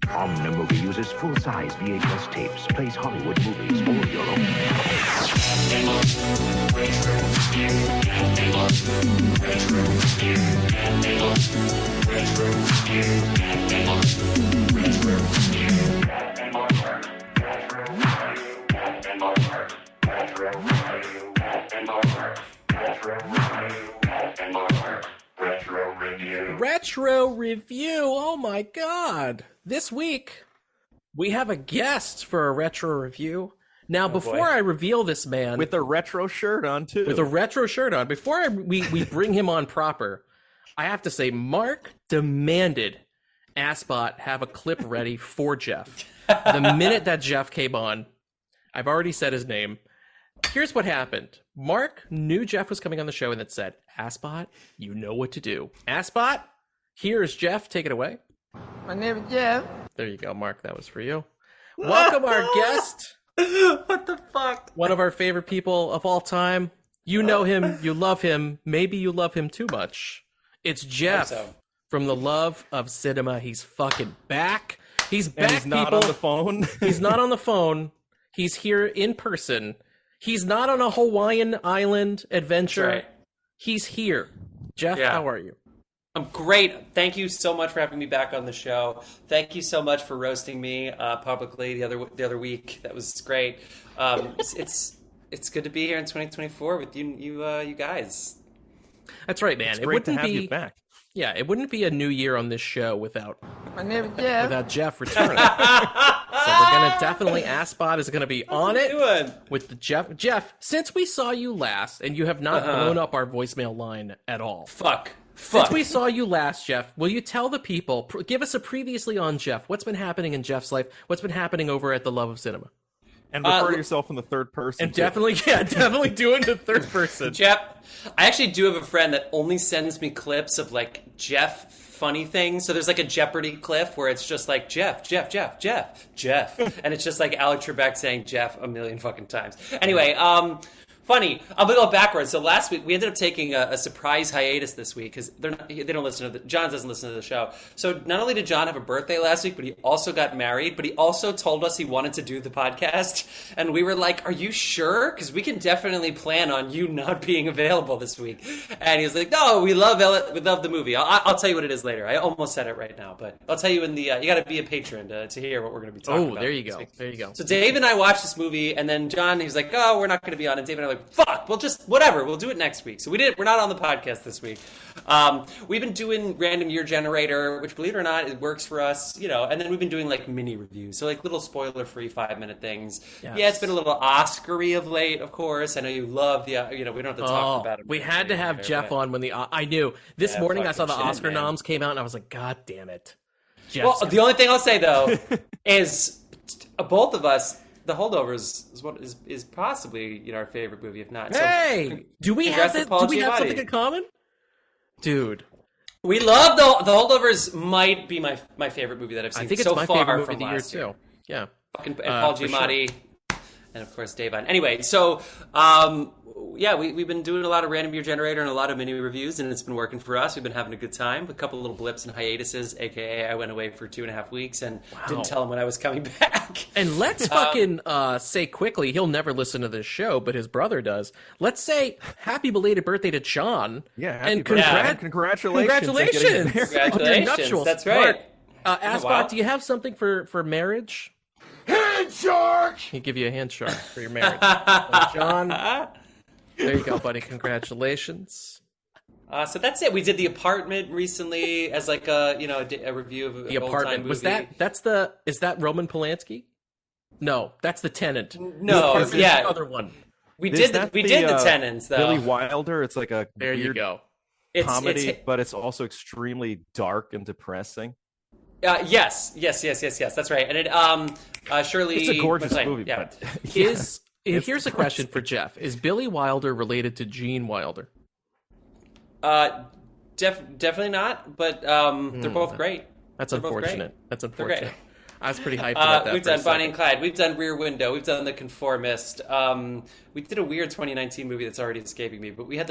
Omnimovie uses full-size VHS tapes, plays Hollywood movies for your own. Retro review. Oh my god. This week, we have a guest for a retro review. Now, before I reveal this man... With a retro shirt on, too. With a retro shirt on. Before we bring him on proper, I have to say, Mark demanded Assbot have a clip ready for Jeff. The minute that Jeff came on, I've already said his name. Here's what happened. Mark knew Jeff was coming on the show and it said, Assbot, you know what to do. Assbot, here's Jeff. Take it away. My name is Jeff. There you go, Mark. That was for you. Welcome our guest. What the fuck? One of our favorite people of all time. You know him. You love him. Maybe you love him too much. It's Jeff from the Love of Cinema. He's fucking back. He's back, he's not people. on the phone. He's not on the phone. He's here in person. He's not on a Hawaiian island adventure. Right. He's here. Jeff, how are you? I'm great. Thank you so much for having me back on the show. Thank you so much for roasting me publicly the other week. That was great. It's good to be here in 2024 with you guys. That's right, man. It's great to have you back. Yeah, it wouldn't be a new year on this show without My name is Jeff. without Jeff returning. So we're gonna definitely Assbot is gonna be on it with the Jeff. Jeff, since we saw you last, and you have not blown up our voicemail line at all. Fuck. Since we saw you last, Jeff, will you tell the people? Give us a previously on Jeff. What's been happening in Jeff's life? What's been happening over at the Love of Cinema? And refer to yourself in the third person. And definitely doing the third person. Jeff, I actually do have a friend that only sends me clips of like Jeff funny things. So there's like a Jeopardy clip where it's just like Jeff, and it's just like Alex Trebek saying Jeff a million fucking times. Anyway, funny. I'm gonna go backwards. So last week we ended up taking a surprise hiatus this week because they don't listen to John doesn't listen to the show. So not only did John have a birthday last week, but he also got married. But he also told us he wanted to do the podcast, and we were like, "Are you sure? Because we can definitely plan on you not being available this week." And he was like, "No, we love the movie. I'll tell you what it is later. I almost said it right now, but I'll tell you in the you got to be a patron to hear what we're going to be talking about." Oh, there you go. There you go. So Dave and I watched this movie, and then John, he was like, "Oh, we're not going to be on." And Dave and I were like, "Fuck, we'll just whatever. We'll do it next week." So we're not on the podcast this week. We've been doing Random Year Generator, which, believe it or not, it works for us, you know. And then we've been doing like mini reviews, so like little spoiler-free 5-minute things. Yes. Yeah, it's been a little Oscar-y of late, of course. I know you love the, we don't have to talk about it. We had to have Jeff on when I knew this morning. I saw the Oscar noms came out, and I was like, God damn it. Well, the only thing I'll say though is both of us. The Holdovers is possibly our favorite movie, if not. Hey, so, do we have something in common, dude? We love the Holdovers. Might be my favorite movie that I've seen. I think it's so my far favorite movie from of the year last year. too. Yeah, and Paul Giamatti, and of course Dave Vine. Anyway, so we've been doing a lot of Random Year Generator and a lot of mini reviews, and it's been working for us. We've been having a good time. A couple little blips and hiatuses, aka I went away for 2.5 weeks and didn't tell him when I was coming back. And let's fucking say quickly, he'll never listen to this show, but his brother does. Let's say happy belated birthday to John. Yeah, and congratulations. Congratulations. That's right. Assbot, do you have something for marriage? Handshake! He'll give you a handshake for your marriage. John, there you go, buddy. Congratulations. So that's it. We did The Apartment recently as like a review of The Apartment. movie. Was is that Roman Polanski? No, that's The Tenant. No, the other one. We did the Tenants though. Billy Wilder. It's like a there you go. Comedy, but it's also extremely dark and depressing. Yes. That's right. And it Shirley. It's a gorgeous movie. Yeah. But here's a question for Jeff: is Billy Wilder related to Gene Wilder? Definitely not. But they're both great. That's they're unfortunate. That's unfortunate. Great. I was pretty hyped about that. We've done Bonnie and Clyde. We've done Rear Window. We've done The Conformist. We did a weird 2019 movie that's already escaping me. But we had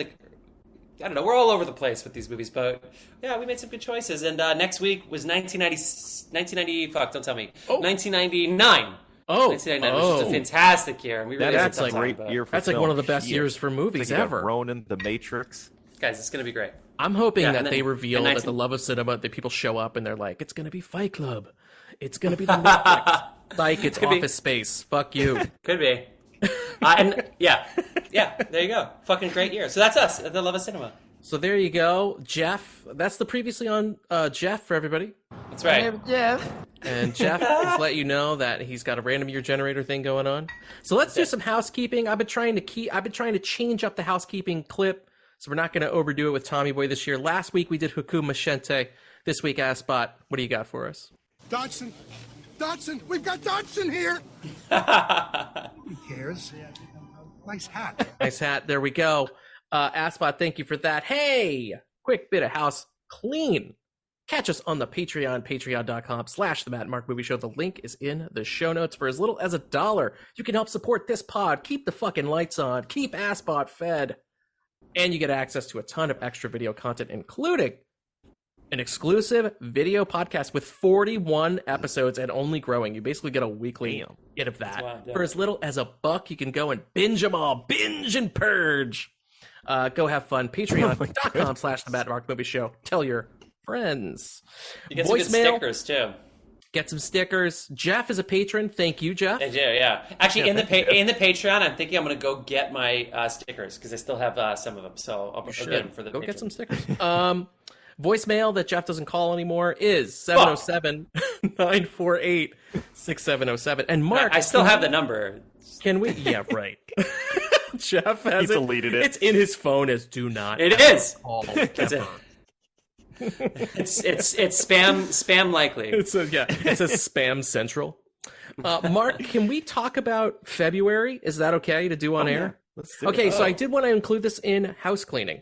I don't know. We're all over the place with these movies, but yeah, we made some good choices. And next week was 1990. Fuck, don't tell me. 1999. Oh, 1999, which is a fantastic year, and we really That's had a like great year for That's like film. one of the best Shit. years for movies You got ever. Ronin, The Matrix. Guys, it's gonna be great. I'm hoping Yeah, that and then- they reveal and that 19 the love of cinema, that people show up and they're like, it's going to be Fight Club. It's going to be the Matrix. Like, it's Could be. Office Space. Fuck you. Could be. And yeah, there you go. Fucking great year. So that's us at the Love of Cinema. So there you go. Jeff. That's the previously on Jeff for everybody. That's right. And Jeff has let you know that he's got a random year generator thing going on. So let's do some housekeeping. I've been trying to change up the housekeeping clip, so we're not going to overdo it with Tommy Boy this year. Last week we did Hakum Machente. This week, Aspot, what do you got for us? Dodson, we've got Dodson here. Who cares? Nice hat. Nice hat. There we go. Aspot, thank you for that. Hey, quick bit of house clean. Catch us on the Patreon, patreon.com/The Matt and Mark Movie Show. The link is in the show notes. For as little as $1, you can help support this pod, keep the fucking lights on, keep Aspot fed, and you get access to a ton of extra video content, including an exclusive video podcast with 41 episodes and only growing. You basically get a weekly hit of that. wild, yeah. For as little as $1, you can go and binge them all. Binge and purge. Go have fun. Patreon.com/The Matt and Mark Movie Show. Tell your friends. You get some good Voicemail. stickers too. Get some stickers. Jeff is a patron. Thank you, Jeff. I do, yeah. Actually, in the Patreon, I'm thinking I'm gonna go get my stickers because I still have some of them. So I'll get them for the Go Patreon. get some stickers. Voicemail that Jeff doesn't call anymore is 707-948-6707. And Mark, I still have the number. can we? Yeah, right. Jeff has He deleted it. It's in his phone as do not. It is. call It's ever. It's spam likely. It says spam central. Mark, can we talk about February? Is that okay to do on air? Let's do Okay, it. so I did want to include this in house cleaning.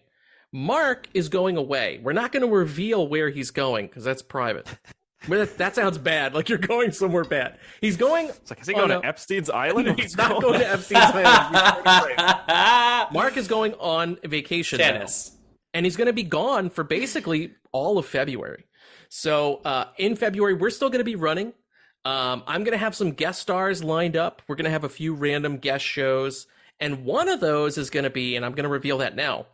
Mark is going away. We're not going to reveal where he's going because that's private. That sounds bad. Like you're going somewhere bad. He's going. It's like, is he going to Epstein's Island? He's not going to Epstein's Island. Mark is going on vacation now, Tennis. and he's going to be gone for basically all of February. So in February, we're still going to be running. I'm going to have some guest stars lined up. We're going to have a few random guest shows, and one of those is going to be, and I'm going to reveal that now,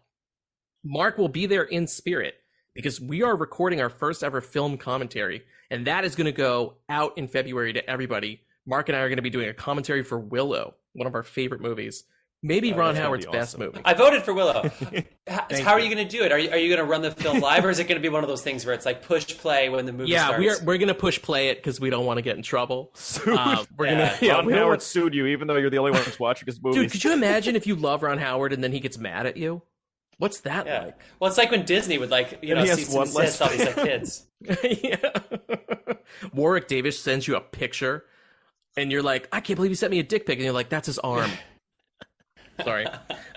Mark will be there in spirit because we are recording our first ever film commentary, and that is going to go out in February to everybody. Mark and I are going to be doing a commentary for Willow, one of our favorite movies. Maybe Ron that's gonna Howard's be best awesome. movie. I voted for Willow. How are you. you going to do it? Are you going to run the film live, or is it going to be one of those things where it's like push play when the movie starts? we're going to push play it because we don't want to get in trouble. Sued. We're Yeah. gonna, Ron we don't Howard want- sued you, even though you're the only one who's watching his movies. Dude, could you imagine if you love Ron Howard and then he gets mad at you? What's that Yeah. like? Well, it's like when Disney would like And he has cease one and less desist all these like kids. Yeah. Warwick Davis sends you a picture, and you're like, I can't believe he sent me a dick pic, and you're like, that's his arm. Sorry.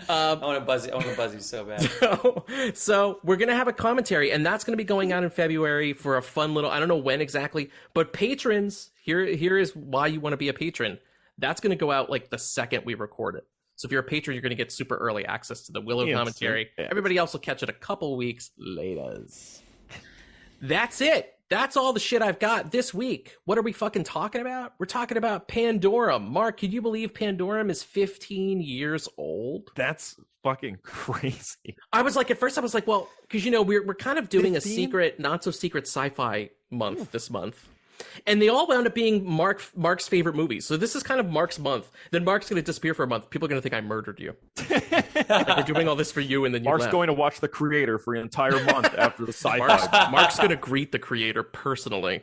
I want to buzz you so bad. So we're gonna have a commentary, and that's gonna be going out in February for a fun little. I don't know when exactly, but patrons, here is why you want to be a patron. That's gonna go out like the second we record it. So if you're a patron, you're gonna get super early access to the Willow Yeah, commentary. yeah. Everybody else will catch it a couple weeks later. That's it. That's all the shit I've got this week. What are we fucking talking about? We're talking about Pandorum. Mark, could you believe Pandorum is 15 years old? That's fucking crazy. I was like, at first I was like, well, because, we're kind of doing 15? a secret, not so secret sci-fi month this month. And they all wound up being Mark's favorite movies. So this is kind of Mark's month. Then Mark's going to disappear for a month. People are going to think I murdered you. Like we're doing all this for you, and then you Mark's left. going to watch The Creator for an entire month after the sci-fi. Mark's going to greet the creator personally.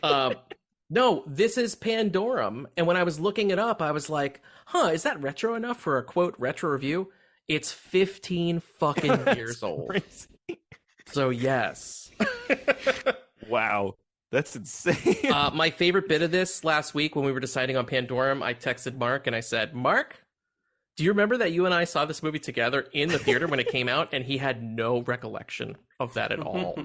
No, this is Pandorum. And when I was looking it up, I was like, is that retro enough for a quote retro review? It's 15 fucking years old. Crazy. So yes. Wow. That's insane. My favorite bit of this last week when we were deciding on Pandorum, I texted Mark and I said, Mark, do you remember that you and I saw this movie together in the theater when it came out? And he had no recollection of that at all.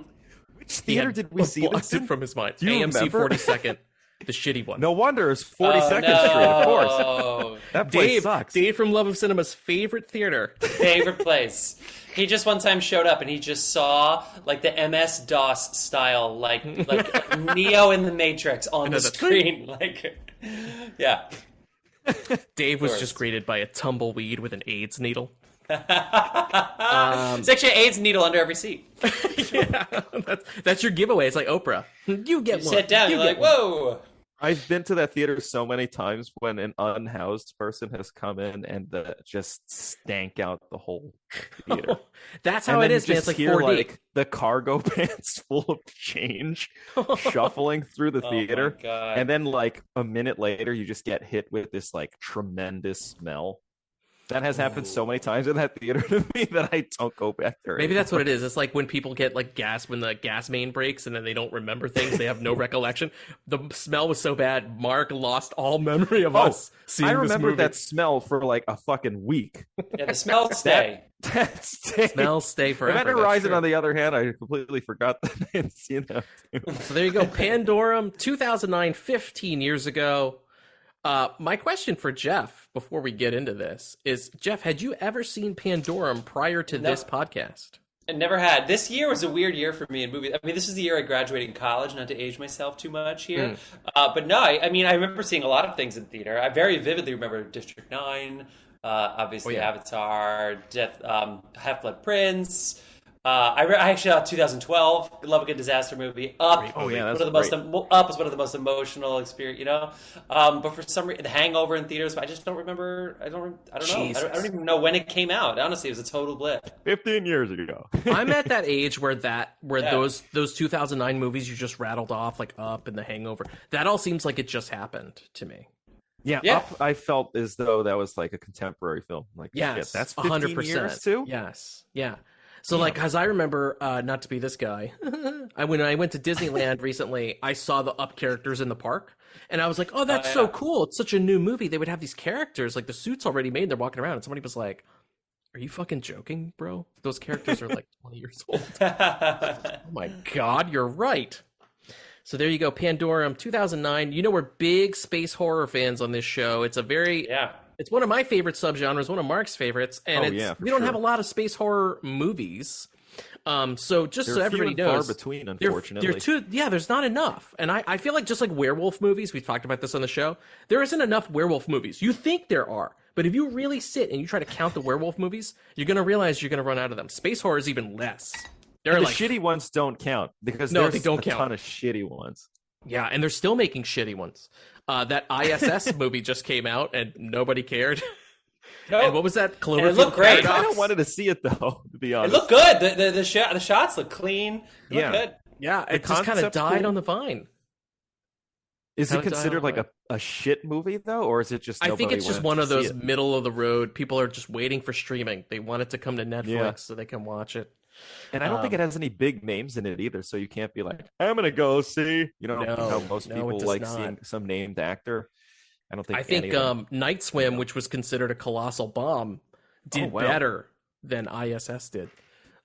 Which He theater had did we see blocked this it in? from his mind. Do you AMC remember? 42nd. the shitty one. No wonder it's 42nd Street, of course. course. That place Dave, sucks. Dave from Love of Cinema's favorite theater. Favorite place. He just one time showed up and he just saw like the MS-DOS style, like Neo in the Matrix on the screen. Like, yeah. Dave was just greeted by a tumbleweed with an AIDS needle. It's actually an AIDS needle under every seat. Yeah, that's your giveaway. It's like Oprah. You get one. Sit down. You're like, whoa. I've been to that theater so many times when an unhoused person has come in and just stank out the whole theater. That's how it is, man. It's like 4D. Like the cargo pants full of change shuffling through the theater. Oh my God. And then like a minute later, you just get hit with this like tremendous smell. That has happened so many times in that theater to me that I don't go back there. Maybe that's what it is. It's like when people get like gas when the gas main breaks and then they don't remember things. They have no recollection. The smell was so bad, Mark lost all memory of us seeing I this remember movie. that smell for like a fucking week. Yeah, the smells stay. That stayed. Smells stay forever. Event that's Horizon, true. on the other hand, I completely forgot that I had seen that too. So there you go. Pandorum, 2009, 15 years ago. My question for Jeff, before we get into this, is, Jeff, had you ever seen Pandorum prior to this podcast? I never had. This year was a weird year for me in movies. I mean, this is the year I graduated in college, not to age myself too much here. But no, I mean, I remember seeing a lot of things in theater. I very vividly remember District 9, obviously Avatar, Half-Blood Prince. I actually saw 2012. Love a good disaster movie. Up. Oh yeah, that's one of the most Up is one of the most emotional experience, you know. But for some reason, The Hangover in theaters, I just don't remember. I don't know. I don't even know when it came out. Honestly, it was a total blip. 15 years ago. I'm at that age where those 2009 movies you just rattled off, like Up and The Hangover, that all seems like it just happened to me. Yeah, Up, I felt as though that was like a contemporary film. Like, yes, shit, that's 15 100% years too? Yes, yeah. So, like, as I remember, not to be this guy, when I went to Disneyland recently, I saw the Up characters in the park, and I was like, oh, that's so cool. It's such a new movie. They would have these characters, like, the suit's already made, they're walking around, and somebody was like, are you fucking joking, bro? Those characters are, like, 20 years old. Oh, my God, you're right. So there you go, Pandorum, 2009. You know we're big space horror fans on this show. It's a very... It's one of my favorite subgenres, one of Mark's favorites, and we don't have a lot of space horror movies. So just so everybody knows, far between, unfortunately. There's not enough. And I feel like just like werewolf movies, we've talked about this on the show, there isn't enough werewolf movies. You think there are, but if you really sit and you try to count the werewolf movies, you're going to realize you're going to run out of them. Space horror is even less. The shitty ones don't count because there's a ton of shitty ones. Yeah, and they're still making shitty ones. That ISS movie just came out, and nobody cared. Nope. And what was that? Cloverfield. It looked great. Paradox? I kind of wanted to see it though, to be honest. It looked good. The shots look clean. It looked good. Yeah, it just kind of died on the vine. Is it considered like a shit movie though, or is it just? I think it's just one of those middle of the road. People are just waiting for streaming. They want it to come to Netflix so they can watch it. And I don't think it has any big names in it either, so you can't be like, I'm gonna go see. You know how most people like seeing some named actor. I don't think. I think Night Swim, which was considered a colossal bomb, did better than ISS did.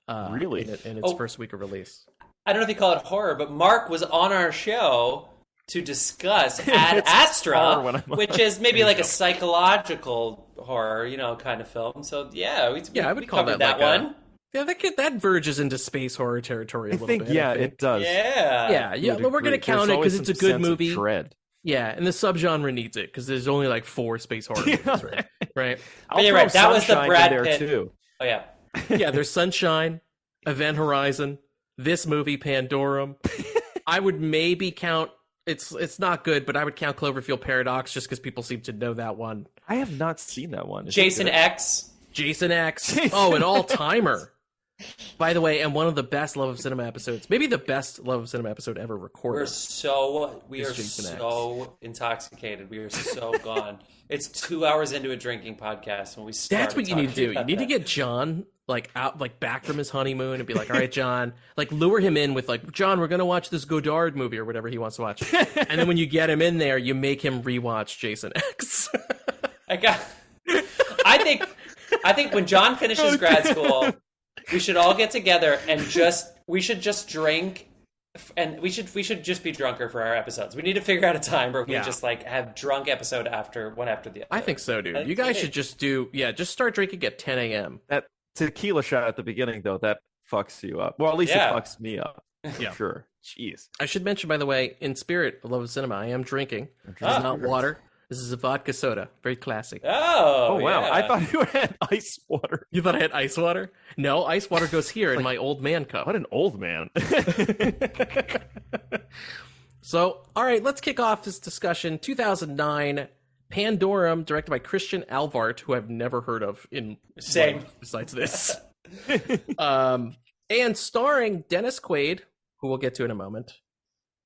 Really, in its first week of release. I don't know if you call it horror, but Mark was on our show to discuss Ad Astra, which is maybe like a psychological horror, kind of film. So I would call that like one. Yeah, that verges into space horror territory a little bit. Yeah, it does. Yeah. We're going to count it because it's a good movie. Dread. Yeah, and the subgenre needs it because there's only like 4 space horror movies, right? You're right. That was the Brad Pitt. Too. Oh, yeah. Yeah, there's Sunshine, Event Horizon, this movie, Pandorum. I would maybe count, it's not good, but I would count Cloverfield Paradox just because people seem to know that one. I have not seen that one. Jason X. Oh, an all-timer. By the way, and one of the best Love of Cinema episodes, maybe the best Love of Cinema episode ever recorded. We are so intoxicated. We are so gone. It's 2 hours into a drinking podcast when we start. That's what you need to do. You need to get John back from his honeymoon and be like, all right, John, lure him in with John, we're gonna watch this Godard movie or whatever he wants to watch. And then when you get him in there, you make him rewatch Jason X. I think when John finishes grad school, we should all get together and we should just drink and we should just be drunker for our episodes. We need to figure out a time where we Yeah. just like have drunk episode after one after the other. I think so, dude. You guys should just just start drinking at 10 a.m. That tequila shot at the beginning, though, that fucks you up. Well, at least Yeah. it fucks me up. Yeah. Sure. Jeez. I should mention, by the way, in spirit of Love of Cinema, I am drinking. This is not water. This is a vodka soda. Very classy. Oh, Wow. yeah. I thought you had ice water. You thought I had ice water? No, ice water goes here in my old man cup. What an old man. So, all right, let's kick off this discussion. 2009, Pandorum, directed by Christian Alvart, who I've never heard of in Same. life besides this. And starring Dennis Quaid, who we'll get to in a moment.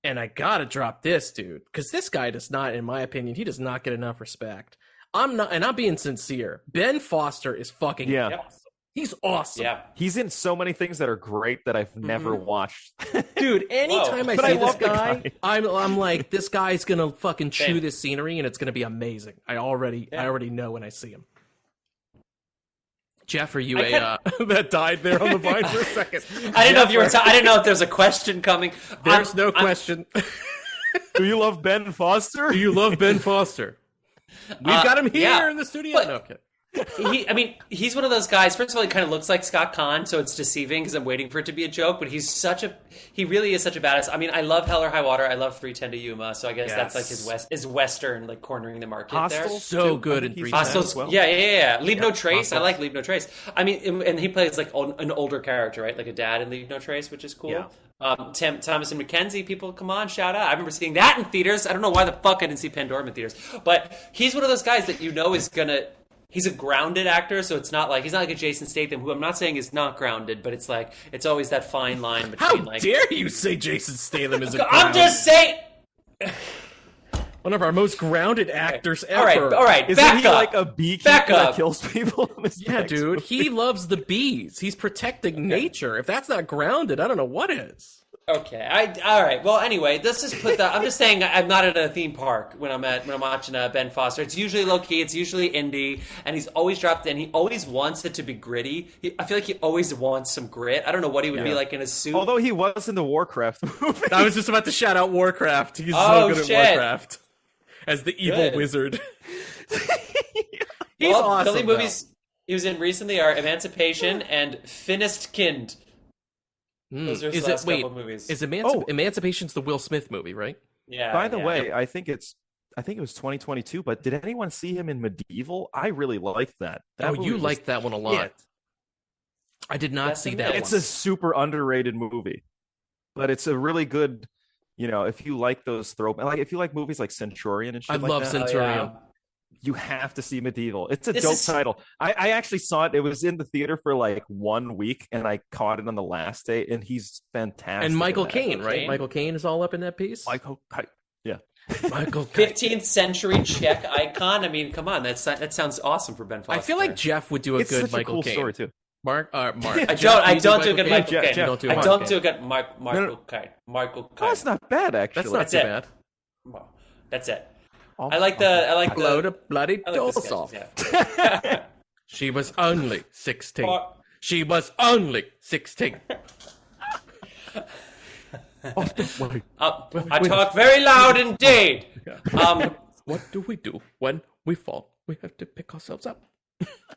And I gotta drop this, dude, because this guy does not, in my opinion, he does not get enough respect. I'm being sincere. Ben Foster is fucking Yeah. awesome. He's awesome. Yeah. He's in so many things that are great that I've never watched. Dude, anytime I But I see this love the guy, guy. I'm like, this guy's gonna fucking chew Same. this scenery and it's gonna be amazing. I already know when I see him. Jeff, are you that died there on the vine for a second? I didn't know if you were. I didn't know if there's a question coming. There's no question. Do you love Ben Foster? Do you love Ben Foster? We've got him here yeah. in the studio. But- No, okay. He's one of those guys. First of all, he kind of looks like Scott Conn, so it's deceiving because I'm waiting for it to be a joke. But he really is such a badass. I mean, I love Hell or High Water. I love 3:10 to Yuma. So I guess that's like his western, like cornering the market there. Hostile? So too. good I in think he's 3:10 in that Hostels, as well. yeah. Leave No Trace. Hostels. I like Leave No Trace. I mean, and he plays like an older character, right? Like a dad in Leave No Trace, which is cool. Yeah. Thomas and Mackenzie, people, come on, shout out. I remember seeing that in theaters. I don't know why the fuck I didn't see Pandorum in theaters. But he's one of those guys that you know is gonna... He's a grounded actor, so it's not like... He's not like a Jason Statham, who I'm not saying is not grounded, but it's like... It's always that fine line between How like... dare you say Jason Statham is a I'm just saying... one of our most grounded actors All right, ever. all right, Isn't back he up. like a beekeeper Back that up. kills people? In this Yeah, next dude. movie? He loves the bees. He's protecting nature. If that's not grounded, I don't know what is. Okay. All right. Well, anyway, let's just put that. I'm just saying I'm not at a theme park when I'm watching Ben Foster. It's usually low key. It's usually indie, and he's always dropped in. He always wants it to be gritty. I feel like he always wants some grit. I don't know what he would be like in a suit. Although he was in the Warcraft movie. I was just about to shout out Warcraft. He's Oh, so good shit. at Warcraft as the evil Good. wizard. He's well, awesome. Billy though. movies he was in recently are Emancipation and Finished Kind. Those are his Is it last wait? couple movies. Is Oh. Emancipation's the Will Smith movie, right? Yeah. By the yeah. way, I think it was 2022, but did anyone see him in Medieval? I really liked that. That movie You was liked that one a lot. hit. I did not Yes, see and that yes. It's one. a super underrated movie, but it's a really good. You know, if you like those if you like movies like Centurion and shit I like love that, Centurion. you have to see Medieval. It's a This dope is- title. I actually saw it. It was in the theater for like 1 week, and I caught it on the last day, and he's fantastic. And Michael in that. Caine, right? Caine. Michael Caine is all up in that piece. Yeah. Michael Caine. 15th century Czech icon. I mean, come on, that sounds awesome for Ben Foster. I feel like Jeff would do a It's good such a Michael cool Caine. story too. Mark. I Jeff, don't do a Michael good Caine? Michael Jeff, Caine. Jeff, do I Michael don't do a good Michael Caine. Michael Caine. Oh, it's not bad actually. That's not That's too it. bad. Well, that's it. Oh, I like the Blow the bloody I like the doors sketches, off. yeah. She was only 16. Or- She was only 16. I talk very loud indeed. What do we do when we fall? We have to pick ourselves up.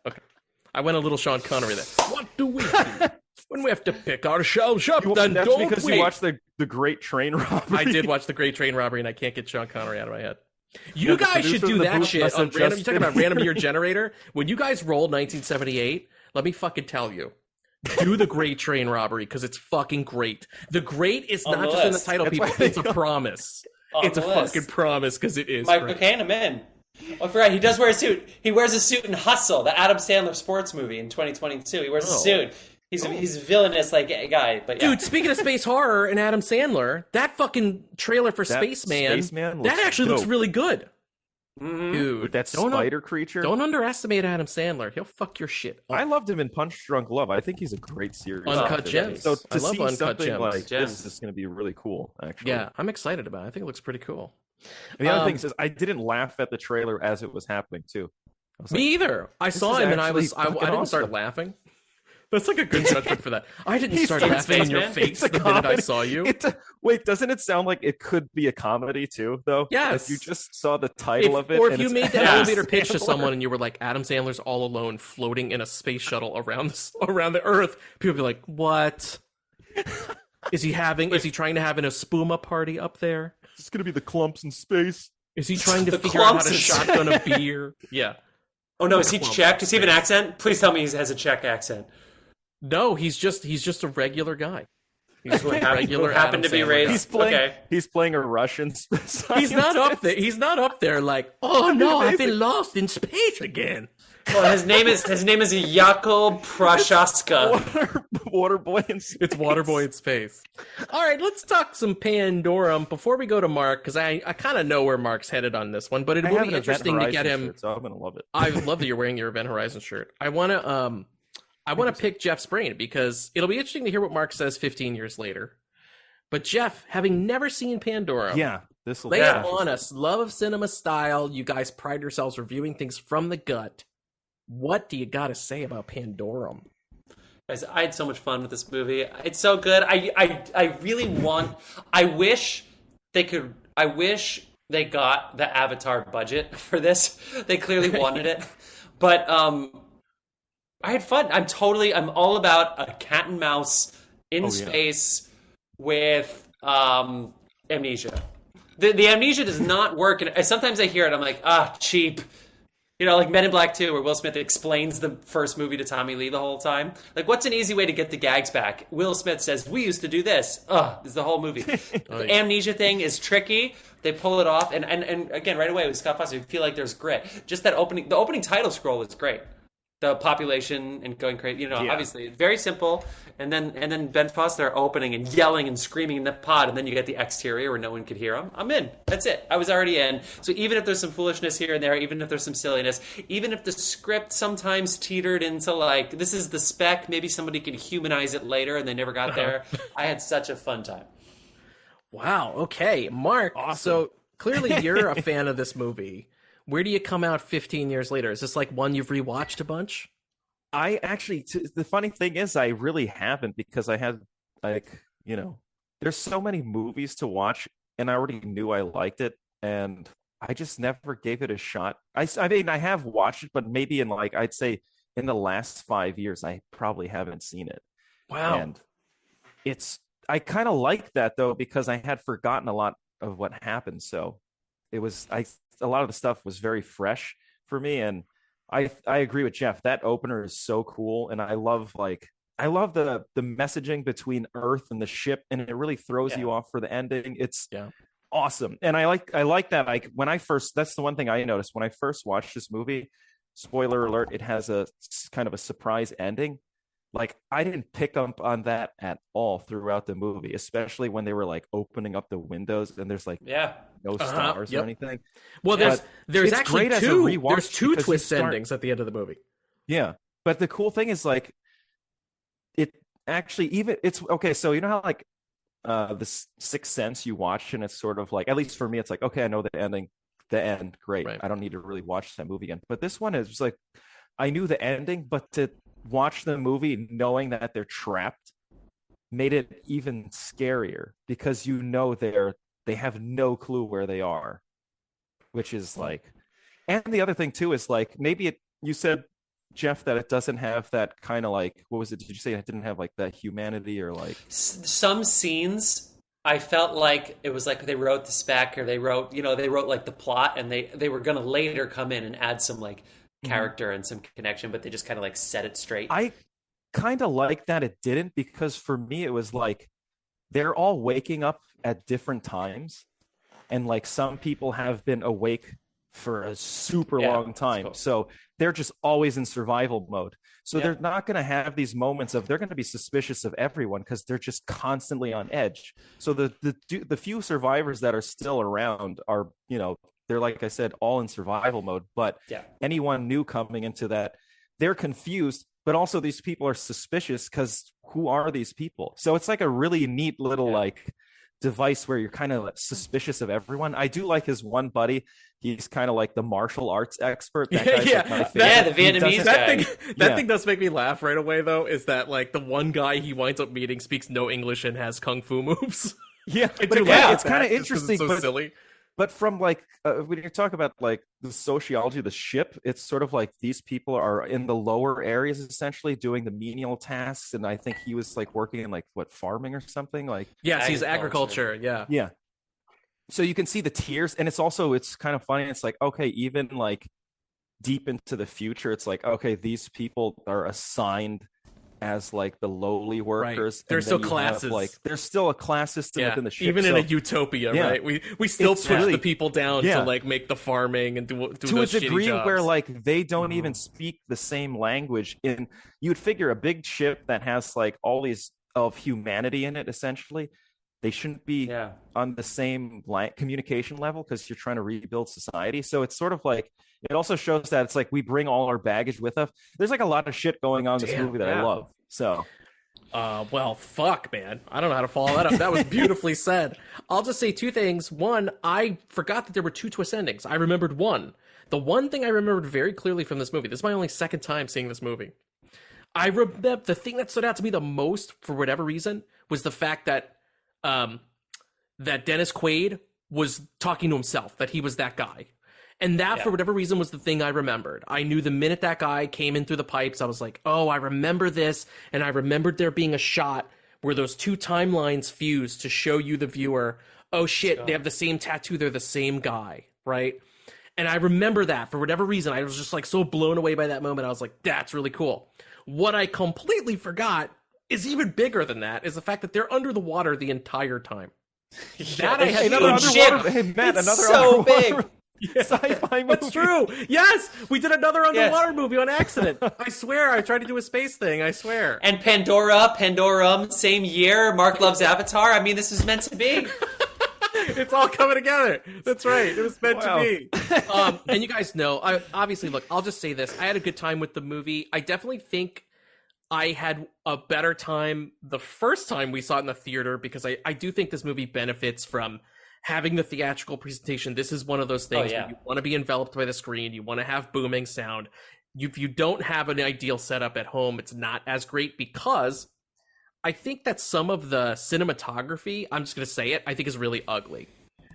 Okay. I went a little Sean Connery there. What do we do when we have to pick ourselves up? Then That's don't because we? you watched the Great Train Robbery. I did watch The Great Train Robbery, and I can't get Sean Connery out of my head. You Yeah, the guys should producer do of the that booth shit must on have random. just You talking about been- random year generator? When you guys rolled 1978, let me fucking tell you. Do the Great Train Robbery because it's fucking great. The Great is On not the just in the list. title, That's people. why they It's a go- promise. On It's a the list. fucking promise because it is. Michael great. Caine, I'm in. Oh, I forgot. He does wear a suit. He wears a suit in Hustle, the Adam Sandler sports movie in 2022. He wears a Oh. suit. He's a villainous like guy, but yeah. Dude, speaking of space horror and Adam Sandler, that fucking trailer for That Spaceman, Spaceman that looks actually looks dope. really good. Mhm. Dude, With that don't, spider creature. don't underestimate Adam Sandler. He'll fuck your shit up. I loved him in Punch Drunk Love. I think he's a great series. Uncut actor. Gems. So I to love see Uncut something Gems. like Gems. this is going to be really cool. Actually, Yeah, I'm excited about it. I think it looks pretty cool. And the other Um, thing is, I didn't laugh at the trailer as it was happening too. I was Me like, either. I saw is him and I actually was I fucking didn't start awesome. laughing. That's like a good judgment for that. I didn't start He's laughing in your Spaceman. face It's a the minute I comedy. saw you. Wait, doesn't it sound like it could be a comedy too, though? Yes. If you just saw the title of it. Or if and you it's made the Adam elevator pitch to Sandler. someone and you were like, Adam Sandler's all alone floating in a space shuttle around the Earth, people would be like, what? Is he trying to have an espuma party up there? It's going to be the clumps in space. Is he trying to The figure out how to clumps is- shotgun a beer? Yeah. Oh no, is he Clumps Czech? in Does he have an space. accent? Please tell me he has a Czech accent. No, he's just a regular guy. He's a Who regular happened Adam to be Sandler raised- guy. He's playing a Russian He's not up there. He's not up there like, oh no, I've been lost in space again. Well, his name is Yakov Prashaska. Water boy in space. It's Waterboy in space. All right, let's talk some Pandorum before we go to Mark, because I kind of know where Mark's headed on this one, but it I will have be an Event interesting to get Horizon him. shirt, so I'm going to love it. I love that you're wearing your Event Horizon shirt. I want to pick Jeff's brain because it'll be interesting to hear what Mark says 15 years later. But Jeff, having never seen Pandorum, Yeah, this will lay it on us. Love of cinema style. You guys pride yourselves reviewing things from the gut. What do you got to say about Pandorum? Guys, I had so much fun with this movie. It's so good. I really want. I wish they got the Avatar budget for this. They clearly wanted it, but I had fun. I'm all about a cat and mouse in space with amnesia. The amnesia does not work, and sometimes I hear it. I'm like, cheap. You know, like Men in Black 2, where Will Smith explains the first movie to Tommy Lee the whole time. Like, what's an easy way to get the gags back? Will Smith says, we used to do this. This is the whole movie. The amnesia thing is tricky. They pull it off. And again, right away with Scott Foster, you feel like there's grit. Just the opening title scroll is great. The population and going crazy. You know, obviously, very simple. And then Ben Foster opening and yelling and screaming in the pod, and then you get the exterior where no one could hear him. I'm in. That's it. I was already in. So even if there's some foolishness here and there, even if there's some silliness, even if the script sometimes teetered into like, this is the spec, maybe somebody could humanize it later and they never got there, I had such a fun time. Wow. Okay, Mark. Awesome. So clearly you're a fan of this movie. Where do you come out 15 years later? Is this like one you've rewatched a bunch? I actually, the funny thing is, I really haven't, because I had, like, you know, there's so many movies to watch, and I already knew I liked it, and I just never gave it a shot. I mean, I have watched it, but maybe in like, I'd say in the last 5 years, I probably haven't seen it. Wow. And I kind of like that though, because I had forgotten a lot of what happened. So it was, a lot of the stuff was very fresh for me, and I agree with Jeff. That opener is so cool, and I love the messaging between Earth and the ship, and it really throws you off for the ending. It's awesome, and I like that. Like when I first, that's the one thing I noticed when I first watched this movie. Spoiler alert: it has a kind of a surprise ending. Like I didn't pick up on that at all throughout the movie, especially when they were like opening up the windows and there's like no stars or anything. Well, there's actually there's two twist endings at the end of the movie. Yeah, but the cool thing is like it actually it's okay. So you know how like the Sixth Sense you watch and it's sort of like, at least for me, it's like, okay, I know the ending, the end, great. Right. I don't need to really watch that movie again. But this one is just like, I knew the ending, but to watch the movie knowing that they're trapped made it even scarier, because you know they have no clue where they are, which is like, and the other thing too is like, maybe you said, Jeff, that it doesn't have that kind of like, what was it? Did you say it didn't have like that humanity or like some scenes? I felt like it was like they wrote the spec, or they wrote like the plot, and they were going to later come in and add some like character and some connection, but they just kind of like set it straight. I kind of like that it didn't, because for me it was like they're all waking up at different times, and like some people have been awake for a super long time, cool. So they're just always in survival mode. So they're not going to have these moments of, they're going to be suspicious of everyone because they're just constantly on edge. So the few survivors that are still around are, you know, they're, like I said, all in survival mode. But anyone new coming into that, they're confused. But also these people are suspicious because who are these people? So it's like a really neat little like device where you're kind of suspicious of everyone. I do like his one buddy. He's kind of like the martial arts expert. That guy's like my favorite. Yeah, the Vietnamese guy. That thing does make me laugh right away, though, is that like the one guy he winds up meeting speaks no English and has kung fu moves. Yeah, I but do again, like it's kind of that, just 'cause interesting. it's so silly. But from like when you talk about like the sociology of the ship, it's sort of like these people are in the lower areas essentially doing the menial tasks, and I think he was like working in like farming or something like. Yes, he's agriculture. Yeah. Yeah. So you can see the tiers, and it's kind of funny. It's like, okay, even like deep into the future, it's like, okay, these people are assigned as like the lowly workers. Right. There's still classes. There's still a class system within the ship. Even in a utopia, right? We still push the people down to like make the farming and do to those a degree jobs. where like they don't even speak the same language. In you'd figure a big ship that has like all these of humanity in it, essentially, they shouldn't be on the same communication level because you're trying to rebuild society. So it's sort of like, it also shows that it's like we bring all our baggage with us. There's like a lot of shit going on in this movie that I love. So, well, fuck, man. I don't know how to follow that up. That was beautifully said. I'll just say two things. One, I forgot that there were two twist endings. I remembered one. The one thing I remembered very clearly from this movie, this is my only second time seeing this movie. I remember the thing that stood out to me the most, for whatever reason, was the fact that that Dennis Quaid was talking to himself, that he was that guy. And that, for whatever reason, was the thing I remembered. I knew the minute that guy came in through the pipes, I was like, oh, I remember this. And I remembered there being a shot where those two timelines fused to show you, the viewer, oh shit, they have the same tattoo, they're the same guy, right? And I remember that for whatever reason. I was just like so blown away by that moment. I was like, that's really cool. What I completely forgot is even bigger than that, is the fact that they're under the water the entire time. That I had another underwater. Hey, Matt, it's another so underwater big. sci-fi movie. That's true. Yes, we did another underwater movie on accident. I swear, I tried to do a space thing. I swear. And Pandorum, same year. Mark loves Avatar. I mean, this is meant to be. It's all coming together. That's right. It was meant to be. And you guys know, obviously, look, I'll just say this. I had a good time with the movie. I definitely think I had a better time the first time we saw it in the theater, because I do think this movie benefits from having the theatrical presentation. This is one of those things where you want to be enveloped by the screen. You want to have booming sound. If you don't have an ideal setup at home, it's not as great, because I think that some of the cinematography, I'm just going to say it, I think is really ugly.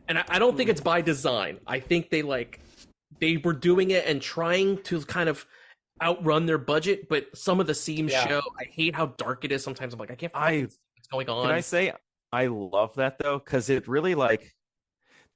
And I don't think it's by design. I think they were doing it and trying to kind of outrun their budget, but some of the scenes show. I hate how dark it is sometimes. I'm like, I can't find what's going on. Can I say I love that though, because it really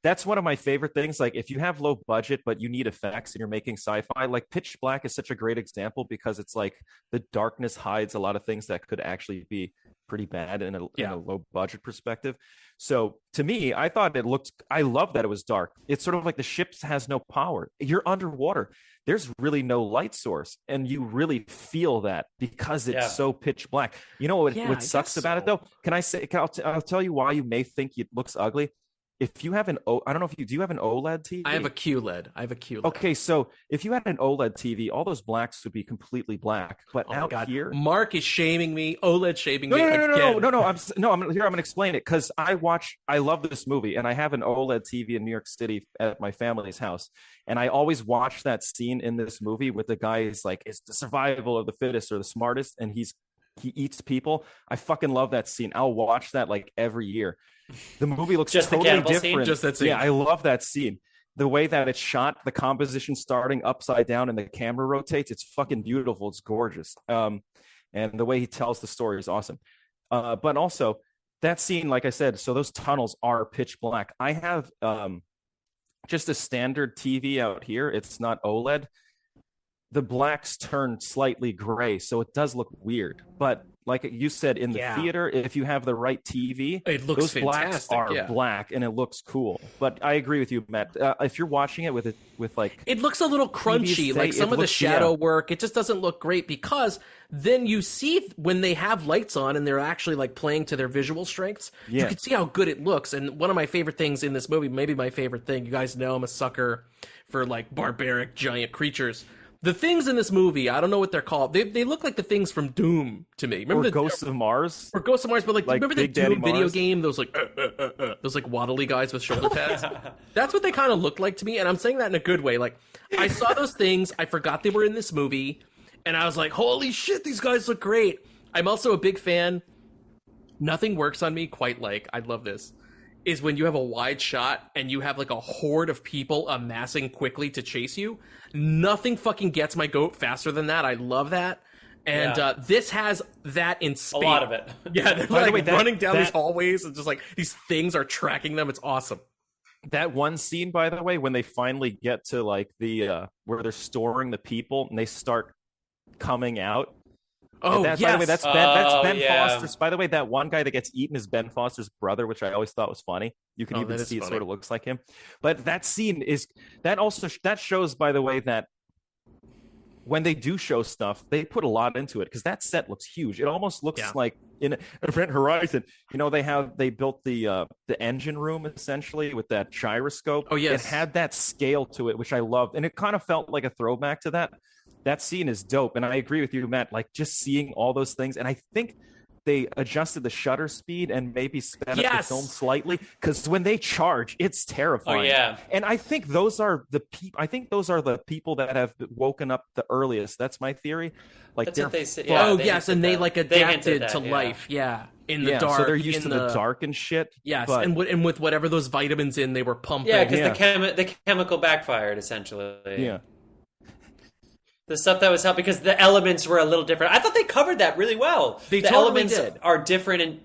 that's one of my favorite things. Like, if you have low budget but you need effects and you're making sci-fi, like Pitch Black is such a great example, because it's like the darkness hides a lot of things that could actually be pretty bad in a low budget perspective. So to me, I love that it was dark. It's sort of like the ship has no power. You're underwater. There's really no light source, and you really feel that because it's so pitch black. You know what sucks about it though? Can I say? I'll tell you why you may think it looks ugly. If you have I don't know if you do. You have an OLED TV? I have a QLED. Okay, so if you had an OLED TV, all those blacks would be completely black. But out here, Mark is shaming me. OLED shaming me. No. I'm going to explain it, because I love this movie, and I have an OLED TV in New York City at my family's house, and I always watch that scene in this movie with the guy who's like, it's the survival of the fittest or the smartest, and he eats people. I fucking love that scene. I'll watch that like every year. The movie looks just totally the cannibal different. Scene? Just that scene. Yeah, I love that scene. The way that it's shot, the composition starting upside down and the camera rotates, it's fucking beautiful. It's gorgeous. And the way he tells the story is awesome. But also that scene, like I said, so those tunnels are pitch black. I have just a standard TV out here. It's not OLED. The blacks turn slightly gray, so it does look weird. But like you said, in the theater, if you have the right TV, it looks those blacks are black, and it looks cool. But I agree with you, Matt. If you're watching it with like, it looks a little crunchy. Like some of the shadow work, it just doesn't look great, because then you see when they have lights on and they're actually like playing to their visual strengths, you can see how good it looks. And one of my favorite things in this movie, maybe my favorite thing, you guys know I'm a sucker for like barbaric giant creatures. The things in this movie, I don't know what they're called. They look like the things from Doom to me. Remember or Ghosts of Mars? Or Ghosts of Mars, but like remember the Big Daddy Doom video Mars? game? Those like waddly guys with shoulder pads. That's what they kind of look like to me, and I'm saying that in a good way. Like I saw those things, I forgot they were in this movie, and I was like, holy shit, these guys look great. I'm also a big fan. Nothing works on me quite like, I love this, is when you have a wide shot and you have like a horde of people amassing quickly to chase you. Nothing fucking gets my goat faster than that. I love that. And this has that in spades. A lot of it. Yeah, they're By the like way, running down these hallways and just like these things are tracking them. It's awesome. That one scene, by the way, when they finally get to like the where they're storing the people and they start coming out. Oh, By the way, that's Ben Foster's. By the way, that one guy that gets eaten is Ben Foster's brother, which I always thought was funny. You can even see it sort of looks like him. But that scene that shows, by the way, that when they do show stuff, they put a lot into it because that set looks huge. It almost looks like in Event Horizon. You know, they built the engine room essentially with that gyroscope. Oh yes, it had that scale to it, which I loved, and it kind of felt like a throwback to that. That scene is dope, and I agree with you, Matt. Like just seeing all those things, and I think they adjusted the shutter speed and maybe sped up the film slightly because when they charge, it's terrifying. Oh yeah, and I think those are the people. I think those are the people that have woken up the earliest. That's my theory. Like that's what they say. Yeah, and they like adapted to life. Yeah, in the dark. So they're used to the dark and shit. Yes, but... and with whatever those vitamins in, they were pumping. Yeah, because the chemical backfired essentially. Yeah. The stuff that was helped because the elements were a little different. I thought they covered that really well. The elements are different, and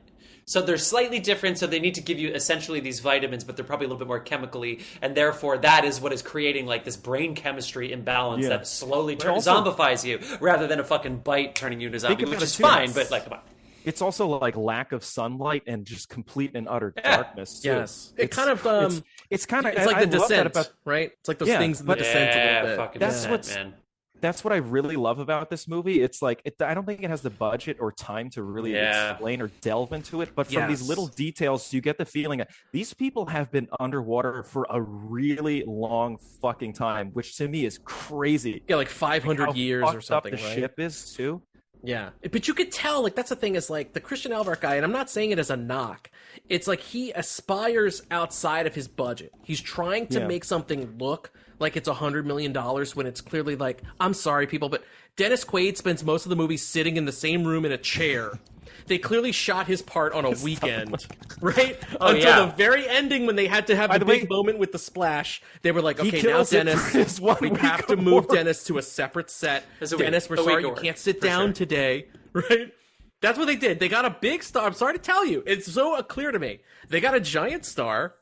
so they're slightly different. So they need to give you essentially these vitamins, but they're probably a little bit more chemically, and therefore that is what is creating like this brain chemistry imbalance that slowly zombifies you, rather than a fucking bite turning you into a zombie, which is fine. But like, come on. It's also like lack of sunlight and just complete and utter darkness. Too. Yes, it's kind of it's kind of like the Descent, right? It's like those things in the Descent a little bit. Fucking that's Descent, man. That's what I really love about this movie. It's like I don't think it has the budget or time to really explain or delve into it. But from these little details, you get the feeling that these people have been underwater for a really long fucking time, which to me is crazy. Yeah, like 500 years or something. Up the ship is too. Yeah, but you could tell, like, that's the thing is, like, the Christian Alvarez guy, and I'm not saying it as a knock, it's like he aspires outside of his budget. He's trying to make something look like it's $100 million when it's clearly like, I'm sorry, people, but Dennis Quaid spends most of the movie sitting in the same room in a chair. They clearly shot his part on a weekend, right? Until the very ending when they had to have the big moment with the splash. They were like, okay, now Dennis, we have to move Dennis to a separate set. Dennis, we're sorry, you can't sit down today, right? That's what they did. They got a big star. I'm sorry to tell you. It's so clear to me. They got a giant star,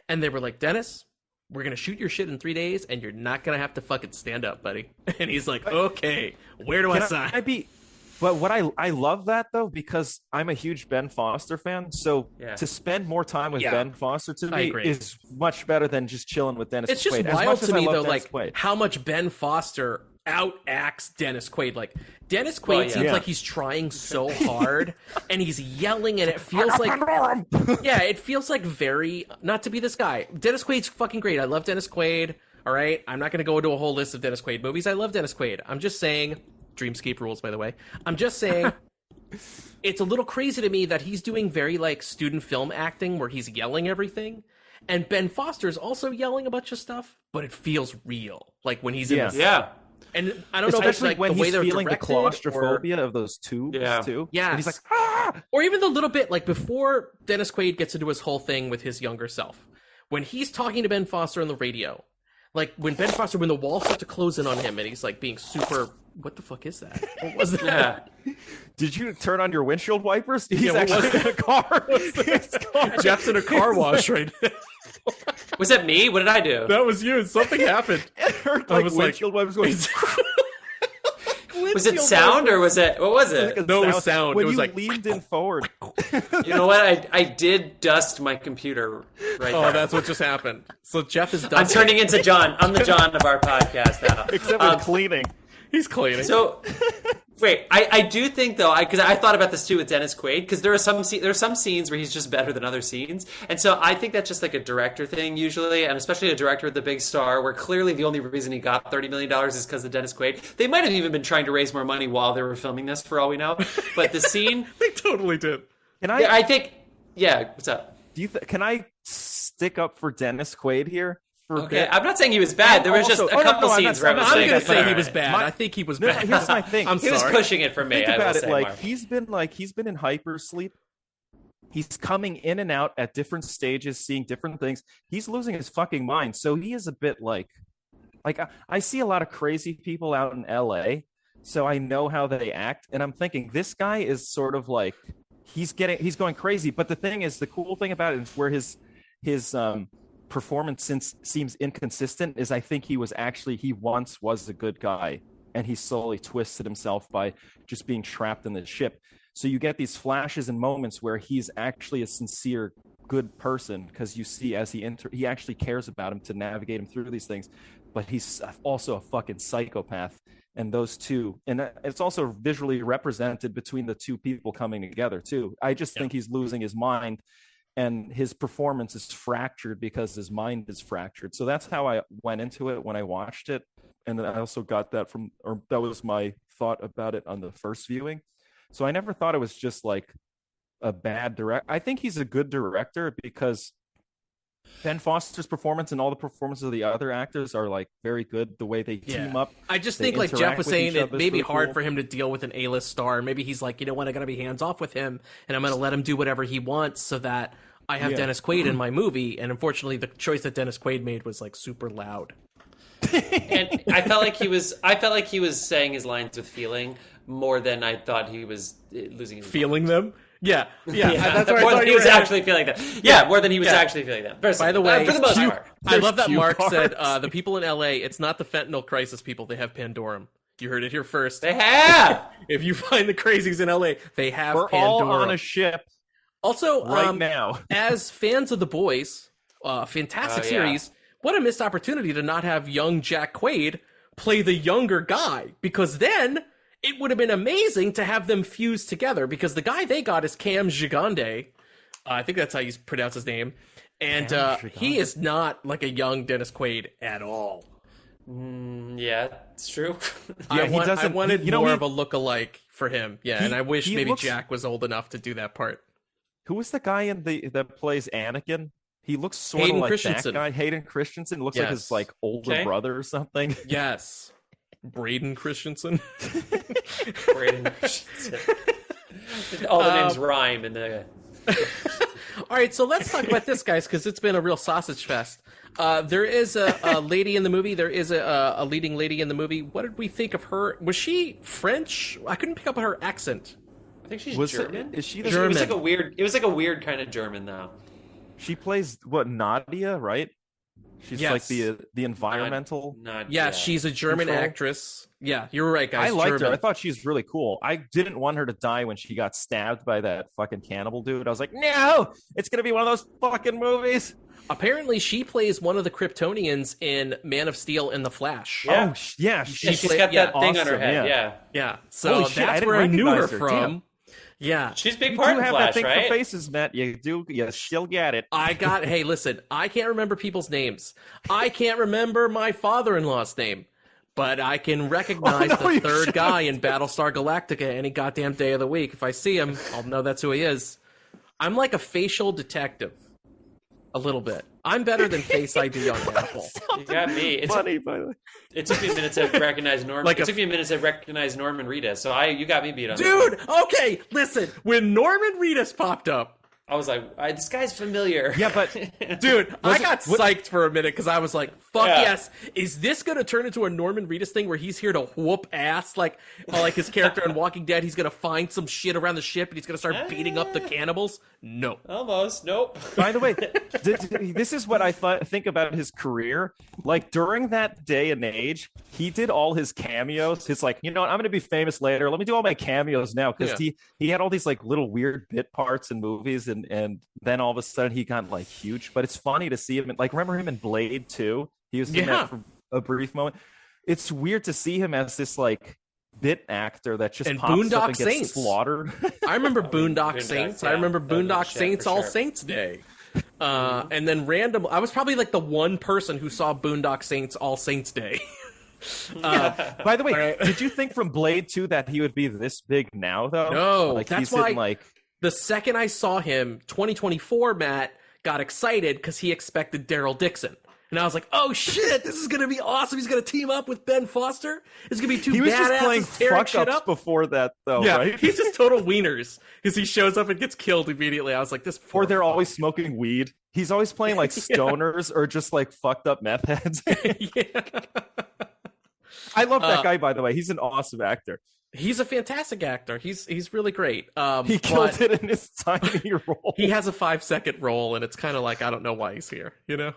and they were like, Dennis, we're going to shoot your shit in 3 days, and you're not going to have to fucking stand up, buddy. And he's like, okay, where do I sign? But what I love that though, because I'm a huge Ben Foster fan. So to spend more time with Ben Foster to me is much better than just chilling with Dennis Quaid. It's just wild to me though, like how much Ben Foster outacts Dennis Quaid. Like Dennis Quaid seems like he's trying so hard and he's yelling, and it feels like it feels like very not to be this guy. Dennis Quaid's fucking great. I love Dennis Quaid. All right, I'm not going to go into a whole list of Dennis Quaid movies. I love Dennis Quaid. I'm just saying. Dreamscape rules, by the way. I'm just saying, it's a little crazy to me that he's doing very like student film acting where he's yelling everything, and Ben Foster's also yelling a bunch of stuff, but it feels real. Like when he's in the and I don't know if it's like when the way he's they're feeling the directed claustrophobia of those tubes too. Yeah, and he's like, ah! Or even the little bit like before Dennis Quaid gets into his whole thing with his younger self, when he's talking to Ben Foster on the radio, like when Ben Foster, when the walls start to close in on him, and he's like being super. What the fuck is that? What was that? Did you turn on your windshield wipers? He's actually in a car. Jeff's in a car wash right now. Was that me? What did I do? That was you. Something happened. It hurt like windshield wipers going. Was it sound or was it? What was it? No, it was sound. When it was you like leaned in forward. You know what? I did dust my computer right there. Oh, that's what just happened. So Jeff is dusting. I'm turning into John. I'm the John of our podcast now. Except with cleaning. He's cleaning. So, wait, I do think though, because I thought about this too with Dennis Quaid, because there are some scenes where he's just better than other scenes, and so I think that's just like a director thing usually, and especially a director with the big star, where clearly the only reason he got $30 million is because of Dennis Quaid. They might have even been trying to raise more money while they were filming this, for all we know. But the scene, they totally did. And I think, yeah. What's up? Can I stick up for Dennis Quaid here? Okay, I'm not saying he was bad. There was just a couple scenes where I was I'm saying, going to say he was bad. I think he was bad. Here's my thing. I'm he was sorry. pushing it for me. Think I will about it. say, Like Mark. he's been in hypersleep. He's coming in and out at different stages, seeing different things. He's losing his fucking mind. So he is a bit like I see a lot of crazy people out in LA. So I know how they act, and I'm thinking this guy is sort of like he's going crazy. But the thing is, the cool thing about it is where his performance seems inconsistent is I think he once was a good guy, and he slowly twisted himself by just being trapped in the ship. So you get these flashes and moments where he's actually a sincere good person, because you see as he actually cares about him to navigate him through these things, but he's also a fucking psychopath. And those two, and it's also visually represented between the two people coming together too. I just think he's losing his mind, and his performance is fractured because his mind is fractured. So that's how I went into it when I watched it. And then I also got that that was my thought about it on the first viewing. So I never thought it was just like a bad director. I think he's a good director because Ben Foster's performance and all the performances of the other actors are like very good. The way they team up. I just think, like Jeff was saying, it may be hard for him to deal with an A-list star. Maybe he's like, you know what, I got to be hands off with him, and I'm going to let him do whatever he wants so that I have Dennis Quaid in my movie. And unfortunately, the choice that Dennis Quaid made was like super loud. And I felt like he was saying his lines with feeling more than I thought he was losing his feeling them. Yeah. That's more than he was actually feeling them. Yeah, more than he was actually feeling them. By the way, for the most part, I love that Mark said the people in LA, it's not the fentanyl crisis people, they have Pandorum. You heard it here first. They have. If you find the crazies in LA, they have We're Pandorum. all on a ship. Also, right now, as fans of The Boys, fantastic series, what a missed opportunity to not have young Jack Quaid play the younger guy, because then it would have been amazing to have them fuse together, because the guy they got is Cam Gigandet. I think that's how you pronounce his name. And he is not like a young Dennis Quaid at all. Yeah, it's true. I wanted more of a look-alike for him. Yeah, and I wish maybe Jack was old enough to do that part. Who was the guy that plays Anakin? He looks sort of like that guy. Hayden Christensen looks like his like older brother or something. Yes. Braden Christensen. Braden Christensen. All the names rhyme in the... All right, so let's talk about this, guys, because it's been a real sausage fest. There is a lady in the movie. There is a leading lady in the movie. What did we think of her? Was she French? I couldn't pick up on her accent. I think she's German. Is she German? It was like a weird kind of German, though. She plays Nadia, right? She's like the environmental. She's a German actress. Yeah, you're right, guys. I liked German. her. I thought she was really cool. I didn't want her to die when she got stabbed by that fucking cannibal dude. I was like, no, it's gonna be one of those fucking movies. Apparently, she plays one of the Kryptonians in Man of Steel and The Flash. Yeah. Oh, yeah. She's got that thing on her head. Yeah. So that's where I knew her from. Damn. Yeah, she's a big part of Flash, that thing right? For faces, Matt. You do. You still get it. Hey, listen. I can't remember people's names. I can't remember my father-in-law's name, but I can recognize the third guy in Battlestar Galactica any goddamn day of the week. If I see him, I'll know that's who he is. I'm like a facial detective, a little bit. I'm better than Face ID on Apple. You got me. Funny, by the way. It took me a minute to recognize Norman. It took me a minute to recognize Norman Reedus. So you got me beat on that. Dude, okay, listen. When Norman Reedus popped up, I was like, this guy's familiar. Yeah, but dude, I got psyched for a minute because I was like, fuck yes. Is this going to turn into a Norman Reedus thing where he's here to whoop ass like his character in Walking Dead? He's going to find some shit around the ship and he's going to start beating up the cannibals? No. Almost. Nope. By the way, this is what I think about his career. Like, during that day and age, he did all his cameos. He's like, you know what? I'm going to be famous later. Let me do all my cameos now. Because he had all these like little weird bit parts in movies. And then all of a sudden he got like huge. But it's funny to see him. Like, remember him in Blade 2? He was in that for a brief moment. it's weird to see him as this like bit actor that just And pops up Boondock and gets Saints. slaughtered. I remember Boondock Boondock, Saints. yeah. I remember That was Boondock the shit, Saints for All sure. Saints Day. And then I was probably like the one person who saw Boondock Saints All Saints Day. By the way, Right. did you think from Blade 2 that he would be this big now though? No, like that's he's why in, like the second I saw him, 2024, Matt got excited because he expected Daryl Dixon. And I was like, oh shit, this is going to be awesome. He's going to team up with Ben Foster. It's going to be two he was just playing badasses tearing fuck shit ups up. before that though, Yeah, right? he's just total wieners because he shows up and gets killed immediately. I was like, this Or poor they're always smoking weed. He's always playing like stoners or just like fucked up meth heads. yeah. I love that guy, by the way. He's an awesome actor. He's a fantastic actor. He's really great. He killed but it in his tiny role. He has a 5-second role, and it's kind of like, I don't know why he's here, you know?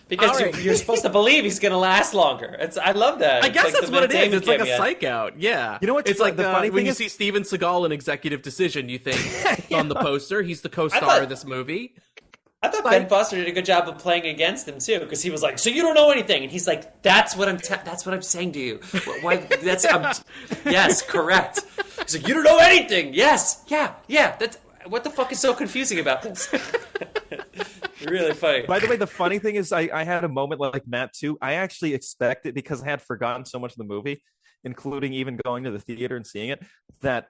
Because all right. you're supposed to believe he's going to last longer. I love that. I It's guess like that's the what it Matt is. Damon It's like a cameo. psych out. Yeah. You know what's it's like the funny when thing you is- see Steven Seagal in Executive Decision, you think on the poster, he's the co-star thought- of this movie. I thought Ben Foster did a good job of playing against him too, because he was like, "So you don't know anything," and he's like, "That's what I'm saying to you. Why? Yes, correct." He's like, "You don't know anything." Yes, yeah. That's what the fuck is so confusing about this? Really funny. By the way, the funny thing is I had a moment like Matt too. I actually expected, because I had forgotten so much of the movie, including even going to the theater and seeing it, that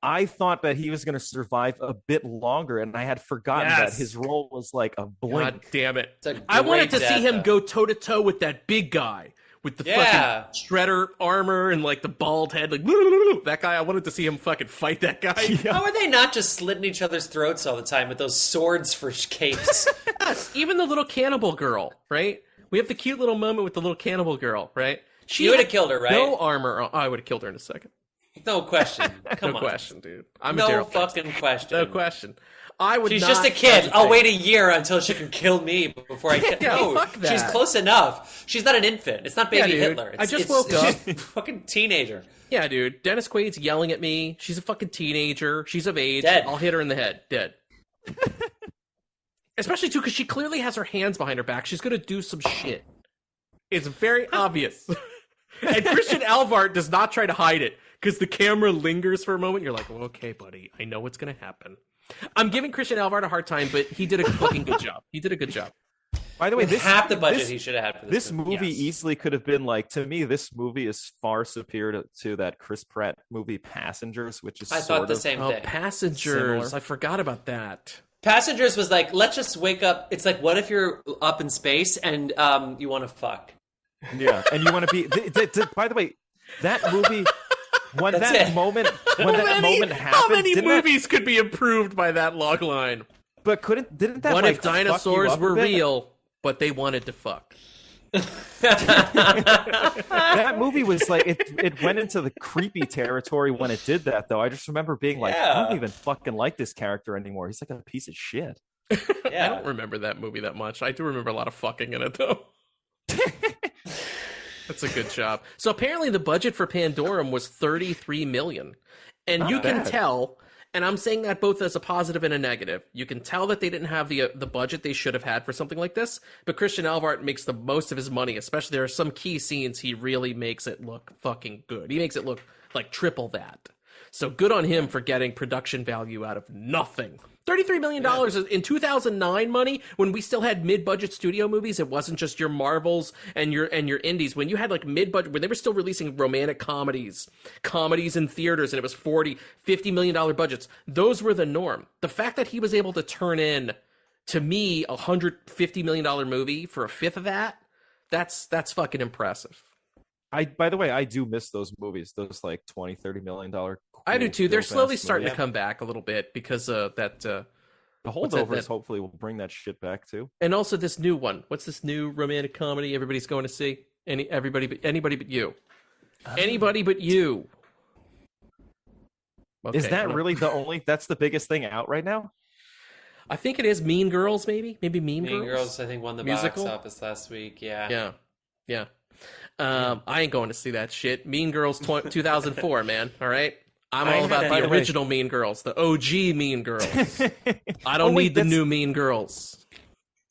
I thought that he was going to survive a bit longer, and I had forgotten Yes. that his role was like a blink. God damn it. It's a I wanted great to see death, him though. go toe-to-toe with that big guy with the Yeah. fucking shredder armor and like the bald head. Like, that guy, I wanted to see him fucking fight that guy. How are they not just slitting each other's throats all the time with those swords for capes? Yes, even the little cannibal girl, right? We have the cute little moment with the little cannibal girl, right? She You would had have killed her, right? No armor. I would have killed her in a second. No question. Come No on. question, dude. I'm a No Daryl Dixon. fucking question. No question. I would. She's not just a kid. I'll hesitate. wait a year until she can kill me before I kill. Yeah, no, fuck that. she's close enough. She's not an infant. It's not baby Yeah, dude. Hitler. I just It's- woke up. She's a fucking teenager. Yeah, dude. Dennis Quaid's yelling at me. She's a fucking teenager. She's of age. Dead. I'll hit her in the head. Dead. Especially too, because she clearly has her hands behind her back. She's gonna do some shit. It's very obvious. And Christian Alvart does not try to hide it because the camera lingers for a moment. You're like, well, okay, buddy, I know what's gonna happen. I'm giving Christian Alvart a hard time, but he did a fucking good job. He did a good job. By the way, this Half the budget this, he should have had for this this movie. movie Yes. easily could have been like, to me, this movie is far superior to that Chris Pratt movie Passengers, which is I sort thought the of same Oh, thing. Passengers! Similar. I forgot about that. Passengers was like, let's just wake up. It's like, what if you're up in space and you want to fuck? yeah. And you want to be. By the way, that movie. When That's that it. moment, when that moment happened, How many didn't that- movies could be improved by that log line? but didn't that What like if fuck you dinosaurs up a were bit? real, but they wanted to fuck? That movie was like it went into the creepy territory when it did that, though. I just remember being like, I Yeah. don't even fucking like this character anymore. He's like a piece of shit. I Yeah. don't remember that movie that much. I do remember a lot of fucking in it, though. That's a good job. So apparently the budget for Pandorum was $33 million. And Not you can bad. tell, and I'm saying that both as a positive and a negative, you can tell that they didn't have the budget they should have had for something like this, but Christian Alvart makes the most of his money, especially there are some key scenes he really makes it look fucking good. He makes it look like triple that. So good on him for getting production value out of nothing. $33 million in 2009 money, when we still had mid-budget studio movies. It wasn't just your Marvels and your indies. When you had like mid-budget, when they were still releasing romantic comedies in theaters, and it was $40-50 million budgets, those were the norm. The fact that he was able to turn in, to me, a $150 million movie for a fifth of that's fucking impressive. By the way, I do miss those movies, those like $20-30 million. I do too. They're cool, slowly dope-ass starting to movies. come back a little bit because that. The what's that- holdovers hopefully will bring that shit back too. And also this new one. What's this new romantic comedy everybody's going to see? Anybody but you. Anybody but you. Okay, Is that well, really the only? That's the biggest thing out right now. I think it is Mean Girls, maybe Mean Mean Girls. Girls, I think, won the Musical? box office last week. Yeah. Yeah. I ain't going to see that shit. Mean Girls 2004, man. All right. I'm I all had- about by the the way- original Mean Girls, the OG Mean Girls. I don't Oh, wait, need the that's- new Mean Girls.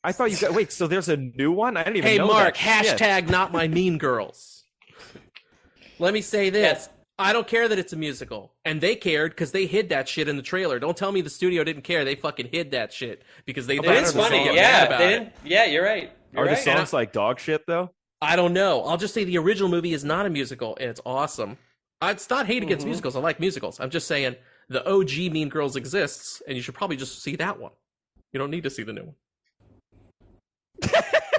I thought you got wait. So there's a new one. I didn't even Hey, know Mark, that. Shit. hashtag not my mean girls. Let me say this. Yes. I don't care that it's a musical. And they cared because they hid that shit in the trailer. Don't tell me the studio didn't care. They fucking hid that shit because they It is thought funny. get mad Yeah, about they it. didn't. Yeah, you're right. You're Are the right. songs like dog shit though? I don't know. I'll just say the original movie is not a musical, and it's awesome. It's not hate against musicals. I like musicals. I'm just saying the OG Mean Girls exists, and you should probably just see that one. You don't need to see the new one.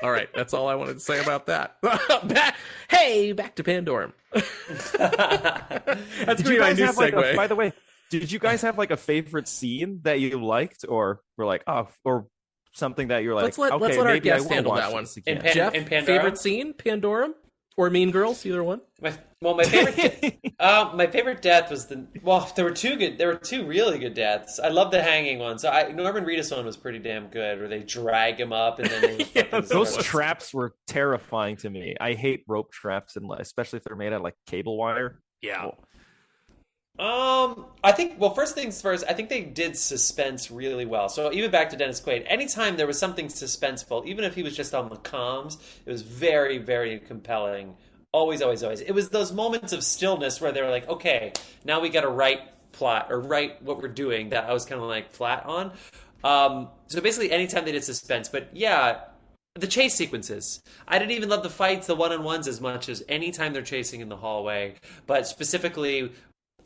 All right, that's all I wanted to say about that. Back to Pandorum. That's Did gonna be you my guys new have like segue. by the way, did you guys have like a favorite scene that you liked, or were like, oh, or something that you're like, let's let okay, our maybe I guest will handle watch that one. this again. Jeff, in Pandorum? favorite scene, Pandorum or Mean Girls, either one. My favorite death was there were two really good deaths. I love the hanging one. So Norman Reedus one was pretty damn good, where they drag him up and then they Those traps were terrifying to me. I hate rope traps, and especially if they're made out of like cable wire. Yeah. I think, well, first things first, I think they did suspense really well. So even back to Dennis Quaid, anytime there was something suspenseful, even if he was just on the comms, it was very, very compelling. Always, always, always. It was those moments of stillness where they were like, okay, now we got to write plot or write what we're doing that I was kind of like flat on. So basically anytime they did suspense, but yeah, the chase sequences. I didn't even love the fights, the one-on-ones as much as anytime they're chasing in the hallway, but specifically...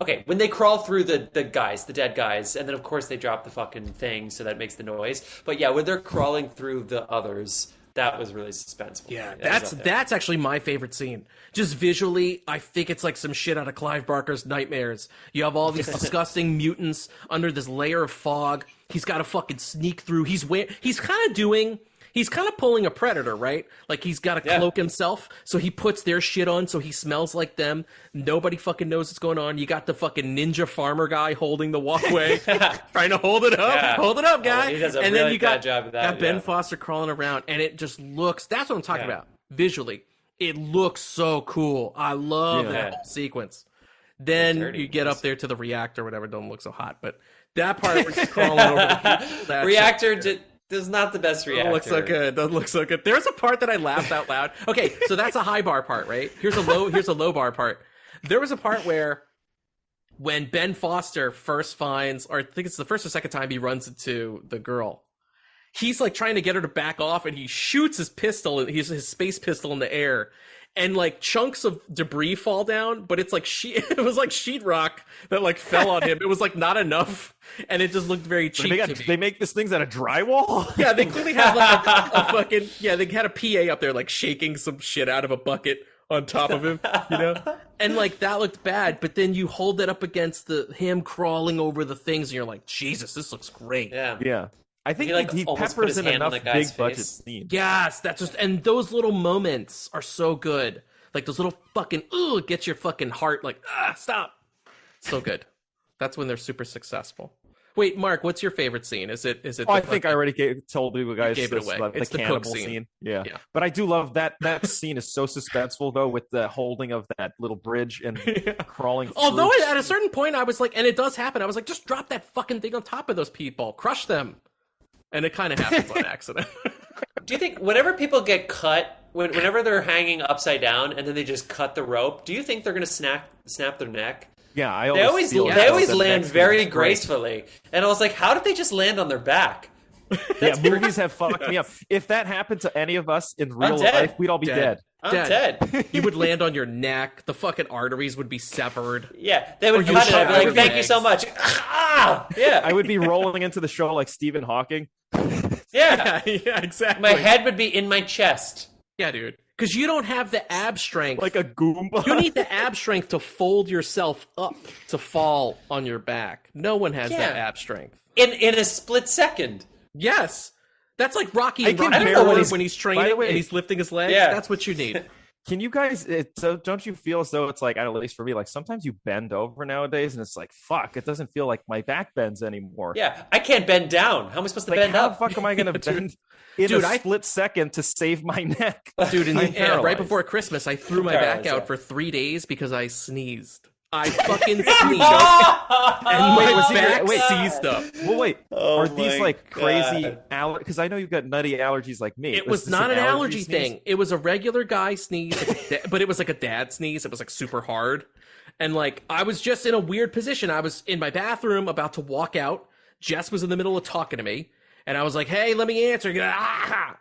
Okay, when they crawl through the dead guys, and then of course they drop the fucking thing, so that makes the noise. But yeah, when they're crawling through the others, that was really suspenseful. Yeah, That was up there. that's actually my favorite scene. Just visually, I think it's like some shit out of Clive Barker's Nightmares. You have all these disgusting mutants under this layer of fog. He's got to fucking sneak through. He's kind of pulling a Predator, right? Like he's got to cloak himself, so he puts their shit on so he smells like them. Nobody fucking knows what's going on. You got the fucking ninja farmer guy holding the walkway, trying to hold it up. Yeah. Hold it up, guy. He does a and really then you bad job of that, got Ben yeah. Foster crawling around, and it just looks, that's what I'm talking Yeah. about. Visually, it looks so cool. I love Yeah. that whole sequence. Then dirty. you get up there to the reactor, whatever, don't look so hot, but that part where he's crawling over the people, that Reactor is not the best reactor. doesn't look so good. Doesn't look so good. There's a part that I laughed out loud. Okay, so that's a high bar part, right? Here's a low bar part. There was a part where when Ben Foster first finds, or I think it's the first or second time he runs into the girl, he's like trying to get her to back off, and he shoots his pistol, his space pistol in the air, and like chunks of debris fall down, but it's like it was like sheetrock that like fell on him. It was like not enough, and it just looked very cheap to me. They make this things out of drywall. Yeah, they clearly have like a fucking, yeah, they had a PA up there like shaking some shit out of a bucket on top of him, you know? And like that looked bad, but then you hold that up against him crawling over the things, and you're like, Jesus, this looks great. Yeah. Yeah, I think He, like, he almost put peppers his in hand on enough that guy's big budget face. scenes. Yes, that's just, and those little moments are so good. Like those little fucking, ooh, it gets your fucking heart like, stop. So good. That's when they're super successful. Wait, Mark, what's your favorite scene? Is it? Oh, I think I already told you guys gave it this away. about It's the the cannibal Coke scene. scene. Yeah. Yeah. But I do love that scene is so suspenseful though, with the holding of that little bridge and crawling through. Although at a certain point I was like, and it does happen, I was like, just drop that fucking thing on top of those people. Crush them. And it kind of happens on accident. Do you think whenever people get cut, whenever they're hanging upside down and then they just cut the rope, do you think they're going to snap their neck? Yeah, I They always feel they as always though the land next very thing is great. gracefully, and I was like, how did they just land on their back? Yeah, movies have fucked me up. If that happened to any of us in real dead. life, we'd all be dead. I'm Dead. dead. You would land on your neck. The fucking arteries would be severed. Yeah, they would Or you cut it. shot I'd be like, your thank you legs. so much. Ah, yeah, I would be rolling into the show like Stephen Hawking. yeah. Yeah, exactly. My head would be in my chest. Yeah, dude. Because you don't have the ab strength. Like a Goomba. You need the ab strength to fold yourself up to fall on your back. No one has that Yeah. ab strength. In a split second. Yes. That's like Rocky I and can Rocky barely- Horror when he's by the training way- and he's lifting his legs. Yeah. That's what you need. Can you guys, so don't you feel as though it's like, at least for me, like sometimes you bend over nowadays and it's like, fuck, it doesn't feel like my back bends anymore. Yeah, I can't bend down. How am I supposed to Like, bend how up? the fuck am I going to bend in Dude, a split second to save my neck? Dude, I'm right paralyzed. before Christmas, I threw my Paralyzed, back out yeah. for 3 days because I sneezed. I fucking sneezed, and my back wait. seized up. Well, wait. Oh Are these my like crazy God. allergies? Because I know you've got nutty allergies like me. It was this not an allergy sneeze? thing. It was a regular guy sneeze, but it was like a dad sneeze. It was like super hard. And like, I was just in a weird position. I was in my bathroom about to walk out. Jess was in the middle of talking to me. And I was like, hey, let me answer.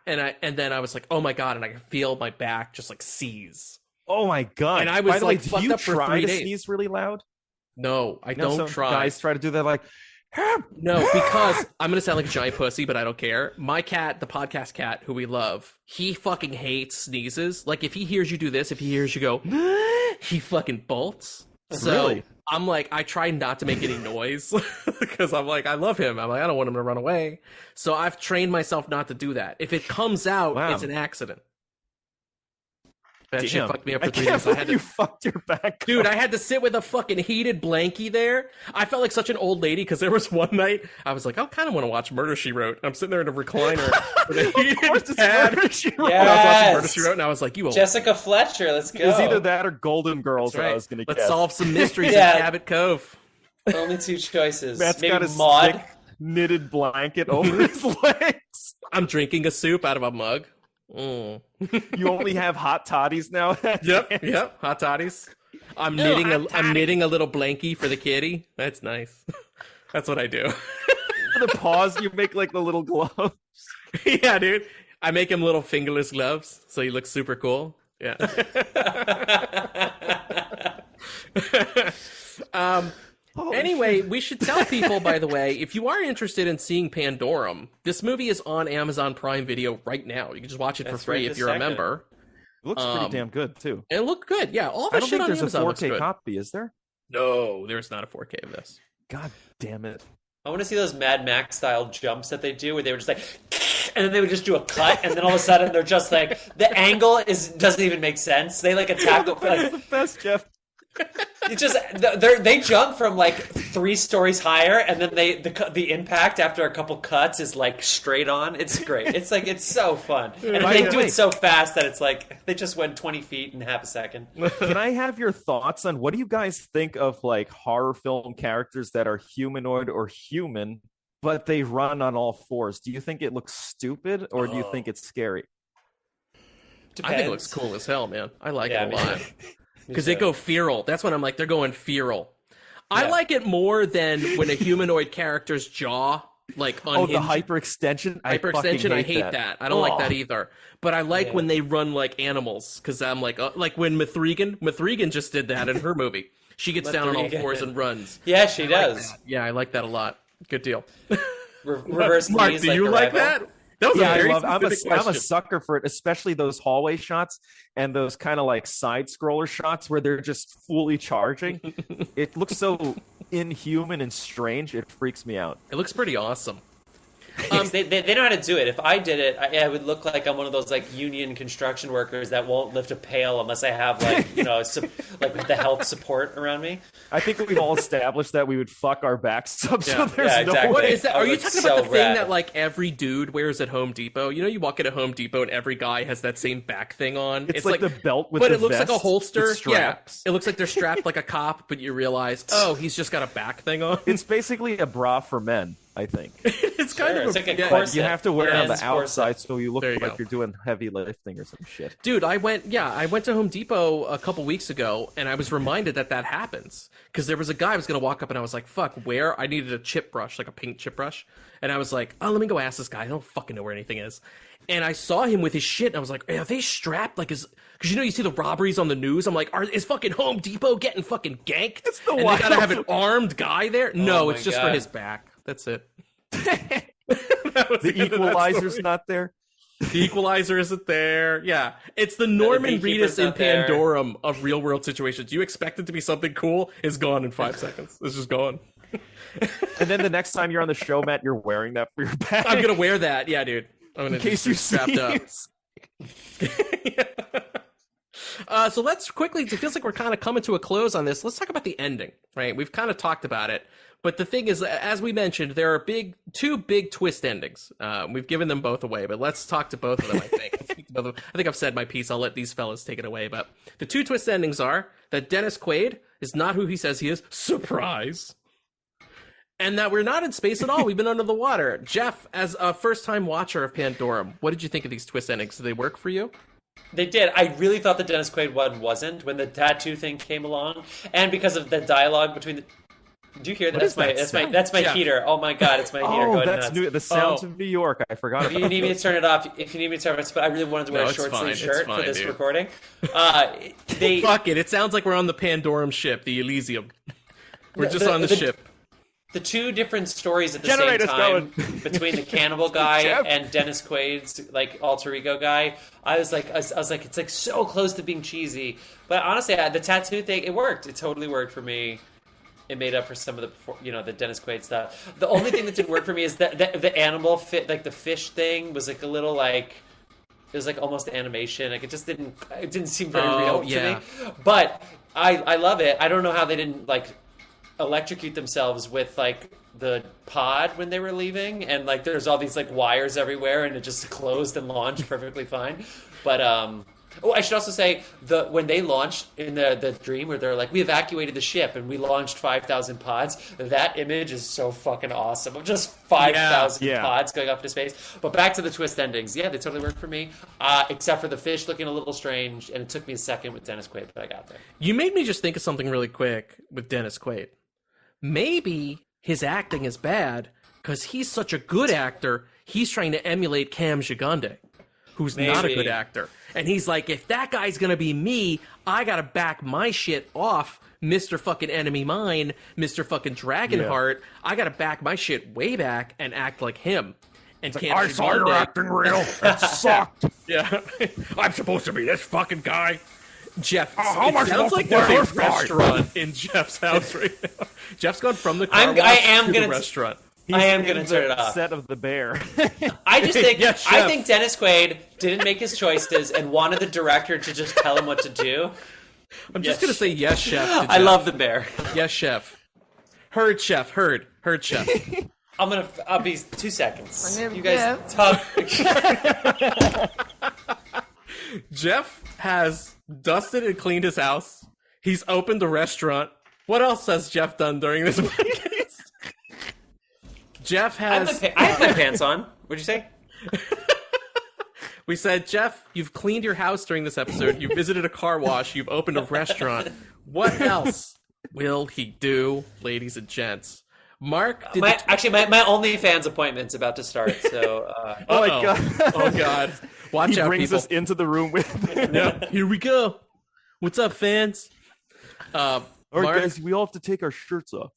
And then I was like, oh my God. And I could feel my back just like seize. Oh my God. And I was By the like, way, do fucked you up for try 3 to days. sneeze really loud? No, I You know, don't some try. Guys try to do that like, No, because I'm going to sound like a giant pussy, but I don't care. My cat, the podcast cat, who we love, he fucking hates sneezes. Like, if he hears you do this, if he hears you go, he fucking bolts. So Really? I'm like, I try not to make any noise because I'm like, I love him. I'm like, I don't want him to run away. So I've trained myself not to do that. If it comes out, Wow. it's an accident. That damn. shit fucked me up for I 3 can't days. I had believe you to, fucked your back. dude, I had to sit with a fucking heated blankie there. I felt like such an old lady because there was one night I was like, I kind of want to watch Murder, She Wrote. I'm sitting there in a recliner with a heated pad. Murder, She Wrote. And I was watching Murder, Yes. She Wrote, and I was like, you old. Jessica Fletcher, let's go. It was either that or Golden Girls. That's That I right. was going to Let's guess. solve some mysteries Yeah. in Cabot Cove. Only 2 choices. Matt's Maybe got a Maud. thick knitted blanket over his legs. I'm drinking a soup out of a mug. Mm. You only have hot toddies now. Yep. Hot toddies. I'm knitting a little blankie for the kitty. That's nice. That's what I do. For the paws, you make like the little gloves. Yeah, dude. I make him little fingerless gloves, so he looks super cool. Yeah. Anyway, we should tell people, by the way, if you are interested in seeing Pandorum, this movie is on Amazon Prime Video right now. You can just watch it for That's free right if this you're a second. member. It looks pretty damn good too. It looked good. Yeah, all I the don't shit think on there's a Amazon looks 4K good. copy, is there? No, there's not a 4K of this. God damn it. I want to see those Mad Max style jumps that they do, where they were just like, and then they would just do a cut, and then all of a sudden they're just like, the angle doesn't even make sense. They like attack the That's like, the best, Jeff. it's just they jump from like 3 stories higher, and then the impact after a couple cuts is like straight on. It's great. It's like it's so fun, and By they the do way- it so fast that it's like they just went 20 feet in half a second. Can I have your thoughts on what do you guys think of like horror film characters that are humanoid or human, but they run on all fours? Do you think it looks stupid or do you think it's scary? I think it looks cool as hell, man. I like Yeah, it a me lot. too. Because they go feral. That's when I'm like, they're going feral. I Yeah. like it more than when a humanoid character's jaw, like, Oh, the unhinged. hyperextension? Hyperextension, I hate that. I don't like that Oh. either. But I like Yeah. when they run like animals, because I'm like when Mithrigan just did that in her movie. She gets down on all Mithrigan. fours and runs. Yeah, she does. Yeah, I like that a lot. Good deal. Reverse Mark, knees do you like Arrival. that? That was Yeah, a very I'm a specific question. sucker for it, especially those hallway shots and those kind of like side scroller shots where they're just fully charging. It looks so inhuman and strange. It freaks me out. It looks pretty awesome. They know how to do it. If I did it, I would look like I'm one of those like union construction workers that won't lift a pail unless I have like like the health support around me. I think we've all established that we would fuck our backs up. Yeah. So there's Yeah, no exactly. What way. is that? I Are you look talking so about the thing rad. that like every dude wears at Home Depot? You know, you walk into Home Depot and every guy has that same back thing on. It's like the belt with but the it looks like a vest holster. with straps. Yeah, it looks like they're strapped like a cop, but you realize, oh, he's just got a back thing on. It's basically a bra for men, I think. It's kind Sure, of it's like a yeah. corset. You have to wear it on the Men's corset. outside so you look There you like go. you're doing heavy lifting or some shit. Dude, I went to Home Depot a couple weeks ago, and I was reminded that happens. Because there was a guy I was going to walk up, and I was like, fuck, where? I needed a chip brush, like a pink chip brush. And I was like, oh, let me go ask this guy. I don't fucking know where anything is. And I saw him with his shit, and I was like, are they strapped? Like, because you see the robberies on the news? I'm like, is fucking Home Depot getting fucking ganked? It's the and they wild- gotta have an armed guy there? No, my it's just for God. his back. That's it. The equalizer's not there. The Equalizer isn't there. Yeah. It's the Norman Beekeeper's Reedus in not there. Pandorum of real world situations. You expect it to be something cool, it's gone in 5 seconds. It's just gone. And then the next time you're on the show, Matt, you're wearing that for your back. I'm gonna wear that. Yeah, dude. I'm gonna in case just you be strapped up. sneeze. So let's quickly, it feels like we're kind of coming to a close on this. Let's talk about the ending, right? We've kind of talked about it. But the thing is, as we mentioned, there are two big twist endings. We've given them both away, but let's talk to both of them, I think. Let's speak to both of them. I think I've said my piece. I'll let these fellas take it away. But the two twist endings are that Dennis Quaid is not who he says he is. Surprise. And that we're not in space at all. We've been under the water. Jeff, as a first-time watcher of Pandorum, what did you think of these twist endings? Did they work for you? They did. I really thought the Dennis Quaid one wasn't when the tattoo thing came along, and because of the dialogue between the. Do you hear that? That's my heater. Oh my god, it's my heater going that's nuts. new. The sounds of New York. I forgot. If you need me to turn it off, but I really wanted to wear a short sleeve shirt for this recording. Fuck it. It sounds like we're on the Pandorum ship, the Elysium. We're just on the ship. The two different stories at the same time between the cannibal guy and Dennis Quaid's like alter ego guy. I was like, it's like so close to being cheesy. But honestly, the tattoo thing, it worked. It totally worked for me. It made up for some of the, the Dennis Quaid stuff. The only thing that didn't work for me is that the animal fit, like the fish thing, was like a little like it was like almost animation. Like it didn't seem very real to me. But I love it. I don't know how they didn't like electrocute themselves with like the pod when they were leaving, and like there's all these like wires everywhere, and it just closed and launched perfectly fine. But I should also say when they launched in the dream where they're like, we evacuated the ship and we launched 5,000 pods. That image is so fucking awesome. Of just 5,000 pods going up into space. But back to the twist endings. Yeah, they totally worked for me. Except for the fish looking a little strange, and it took me a second with Dennis Quaid, but I got there. You made me just think of something really quick with Dennis Quaid. Maybe his acting is bad because he's such a good actor. He's trying to emulate Cam Gigante, who's not a good actor. And he's like, if that guy's going to be me, I got to back my shit off Mr. fucking Enemy Mine, Mr. fucking Dragonheart. I got to back my shit way back and act like him. And Cam I saw your acting reel. It sucked. Yeah. I'm supposed to be this fucking guy. Jeff, how it much sounds like there's a restaurant in Jeff's house right now. Jeff's gone from the car wash to the restaurant. I am going to turn it off. Set of the bear. I just think I think Dennis Quaid didn't make his choices and wanted the director to just tell him what to do. I'm just going to say yes, chef. To Jeff. I love the bear. Yes, chef. Heard, chef. Heard, chef. I'll be 2 seconds. You guys talk. Jeff has dusted and cleaned his house. He's opened a restaurant. What else has Jeff done during this podcast? Jeff has... I have my pants on. What'd you say? We said, Jeff, you've cleaned your house during this episode. You visited a car wash. You've opened a restaurant. What else will he do, ladies and gents? Mark, my OnlyFans appointment's about to start. So, oh my god! Oh god! Watch out, brings people. Us into the room with him. Yeah, here we go. What's up, fans? All right, guys, we all have to take our shirts off.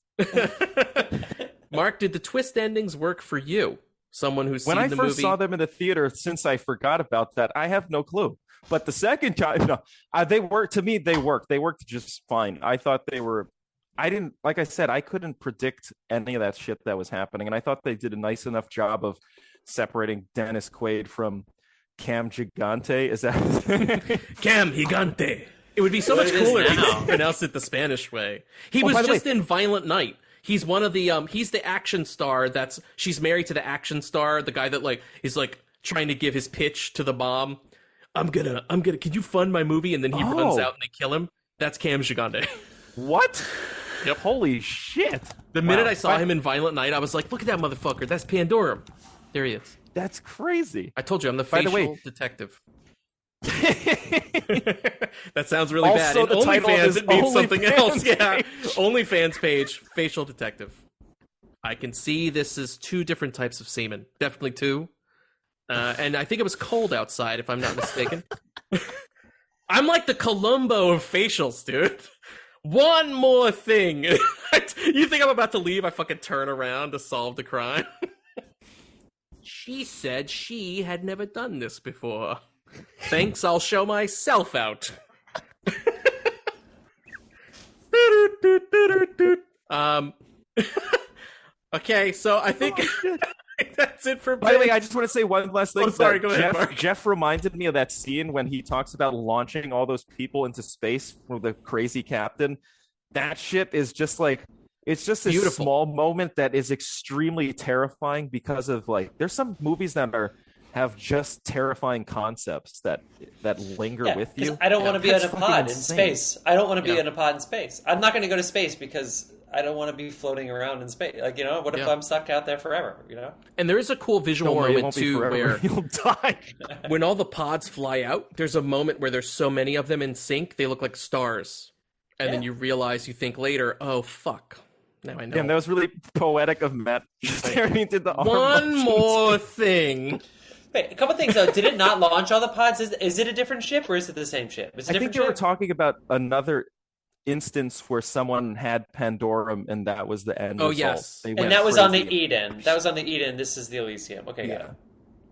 Mark, did the twist endings work for you? Someone who's seen the movie. When I first saw them in the theater, since I forgot about that, I have no clue. But the second time, they worked. To me, they worked. They worked just fine. I thought they were. I didn't, like I said, I couldn't predict any of that shit that was happening. And I thought they did a nice enough job of separating Dennis Quaid from Cam Gigante. Is that Cam Gigante? It would be so much cooler if he pronounced it the Spanish way. He was just in Violent Night. He's one of the he's the action star she's married to the action star, the guy that like is like trying to give his pitch to the mom. I'm gonna can you fund my movie? And then he runs out and they kill him. That's Cam Gigante. What? Yep. Holy shit. The minute I saw him in Violent Night, I was like, look at that motherfucker. That's Pandorum. There he is. That's crazy. I told you, I'm the facial detective. That sounds really bad. In OnlyFans, it means something else. Yeah. OnlyFans page, facial detective. I can see this is 2 different types of semen. Definitely 2. And I think it was cold outside, if I'm not mistaken. I'm like the Columbo of facials, dude. One more thing. You think I'm about to leave? I fucking turn around to solve the crime. She said she had never done this before. Thanks, I'll show myself out. Okay, so I think that's it for. By the way, I just want to say one last thing. Oh, sorry, go ahead, Mark. Jeff reminded me of that scene when he talks about launching all those people into space with the crazy captain. That ship is just like it's just a small moment that is extremely terrifying because of like there's some movies that have just terrifying concepts that linger with you. I don't want to be in That's a fucking pod in insane. space. I don't want to be in a pod in space. I'm not going to go to space because I don't want to be floating around in space. Like, what if I'm stuck out there forever, And there is a cool visual Don't worry, it moment won't be too forever. where You'll die. when all the pods fly out, there's a moment where there's so many of them in sync, they look like stars. And then you realize, you think later, oh, fuck. Now I know. Damn, that was really poetic of Matt staring into the arm One motions. more thing. Wait, a couple things though. Did it not launch all the pods? Is it a different ship or is it the same ship? Is it a I different think they were ship? talking about another instance where someone had Pandorum and that was the end Oh, result. yes. They And went that was on the crazy. Eden. That was on the Eden. This is the Elysium. Okay, got Yeah. it.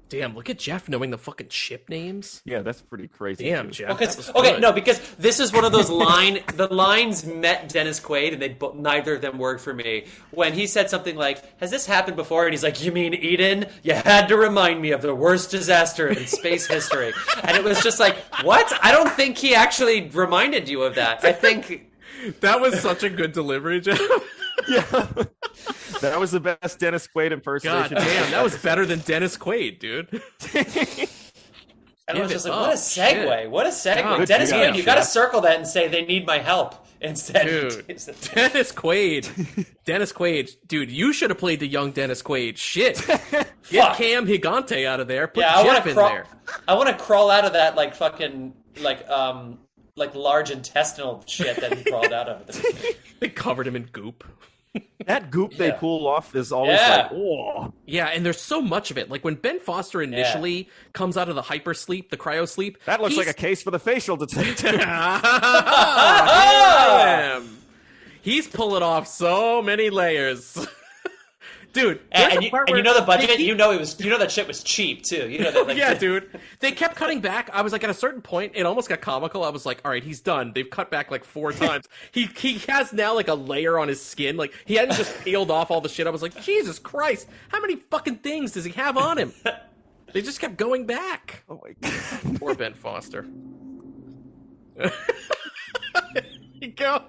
Damn, look at Jeff knowing the fucking ship names. Yeah, that's pretty crazy. Damn, too. Jeff. Because that was okay, good. no, because this is one of those the lines met Dennis Quaid, and neither of them worked for me. When he said something like, "Has this happened before?" and he's like, "You mean Eden? You had to remind me of the worst disaster in space history." And it was just like, what? I don't think he actually reminded you of that. I think That was such a good delivery, Jeff. Yeah. That was the best Dennis Quaid impersonation. God damn, that was better than Dennis Quaid, dude. and I was just like, Oh, what a segue! shit. What a segue! God Dennis damn, Quaid, you got to Jeff. circle that and say they need my help instead. Dude. Dennis Quaid, dude, you should have played the young Dennis Quaid. Shit, get Fuck. Cam Higante out of there. Put Yeah, I want Jeff to in crawl. there. I want to crawl out of that like large intestinal shit that he crawled out of. At the beginning. They covered him in goop. That goop they Yeah. pull off is always Yeah. like, oh. Yeah, and there's so much of it. Like when Ben Foster initially comes out of the hypersleep, the cryo sleep. That looks he's- like a case for the facial detective. Here I am. He's pulling off so many layers. Dude, there's And a you, part and you where know the budget. they keep- You know that shit was cheap too. You know that. Like, yeah, dude. They kept cutting back. I was like, at a certain point, it almost got comical. I was like, all right, he's done. They've cut back like 4 times. He has now like a layer on his skin. Like he hadn't just peeled off all the shit. I was like, Jesus Christ, how many fucking things does he have on him? They just kept going back. Oh my god. Poor Ben Foster. There you go.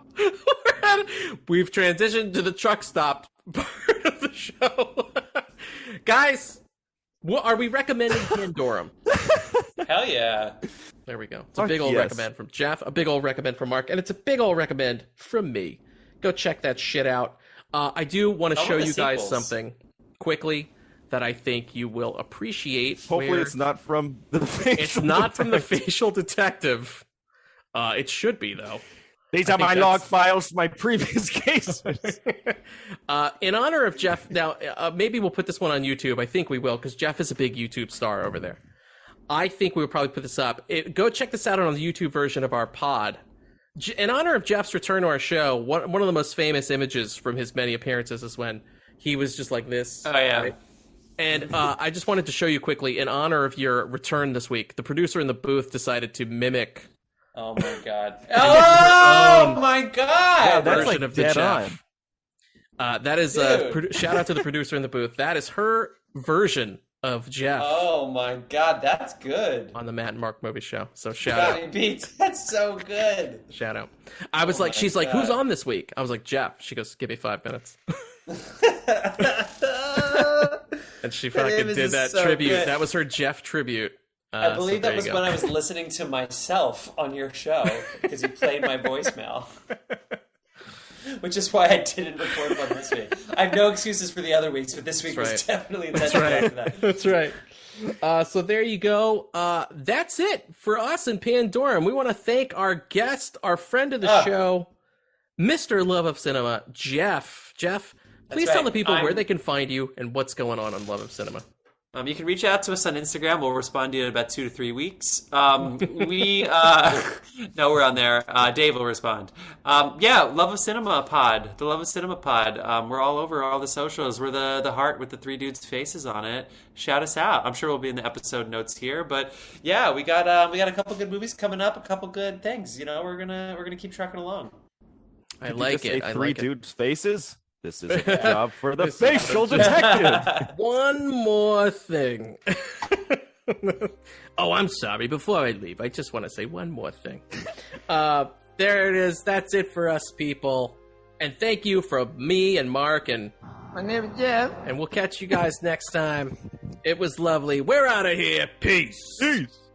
We've transitioned to the truck stop part of the show. Guys, what are we recommending Pandorum? Hell yeah. There we go. It's a Fuck big old yes. recommend from Jeff, a big old recommend from Mark, and it's a big old recommend from me. Go check that shit out. I do want to I show want the you guys sequels. something quickly that I think you will appreciate. Hopefully where- it's not from the facial It's not from the detective. facial detective. It should be, though. These I are think my that's- log files from my previous cases. In honor of Jeff, now maybe we'll put this one on YouTube. I think we will, because Jeff is a big YouTube star over there. I think we will probably put this up. Go check this out on the YouTube version of our pod. In honor of Jeff's return to our show, one of the most famous images from his many appearances is when he was just like this. Oh yeah. right? And I just wanted to show you quickly, in honor of your return this week, the producer in the booth decided to mimic Oh my god. Oh own my god. that's version like of the dead Jeff. That is Dude. shout out to the producer in the booth. That is her version of Jeff Oh my god, that's good. on the Matt and Mark Movie Show. So shout Got out, me beat. That's so good. shout out. I was like, my she's like, who's God. on this week? I was like, Jeff. She goes, give me 5 minutes, and she fucking image did is that so tribute. good. That was her Jeff tribute. I So believe there that you was go. when I was listening to myself on your show because you played my voicemail. Which is why I didn't record one this week. I have no excuses for the other weeks, but this week That's was right. definitely That's intentional right. for that. That's right. So there you go. That's it for us in Pandorum. We want to thank our guest, our friend of the show, Mr. Love of Cinema, Jeff. Jeff, please tell right. the people where I'm- they can find you and what's going on Love of Cinema. You can reach out to us on Instagram. We'll respond to you in about 2 to 3 weeks. No, we're on there. Dave will respond. Love of Cinema Pod. The Love of Cinema Pod. We're all over all the socials. We're the heart with the 3 dudes' faces on it. Shout us out. I'm sure we'll be in the episode notes here. But yeah, we got a couple good movies coming up. A couple good things. You know, we're gonna keep trucking along. I Did you like just say it. I 3 like it. dudes' faces? This is a job for the This is- facial detective. One more thing. Oh, I'm sorry. Before I leave, I just want to say one more thing. There it is. That's it for us, people. And thank you from me and Mark, and My name is Jeff. we'll catch you guys next time It was lovely. We're out of here. Peace. Peace.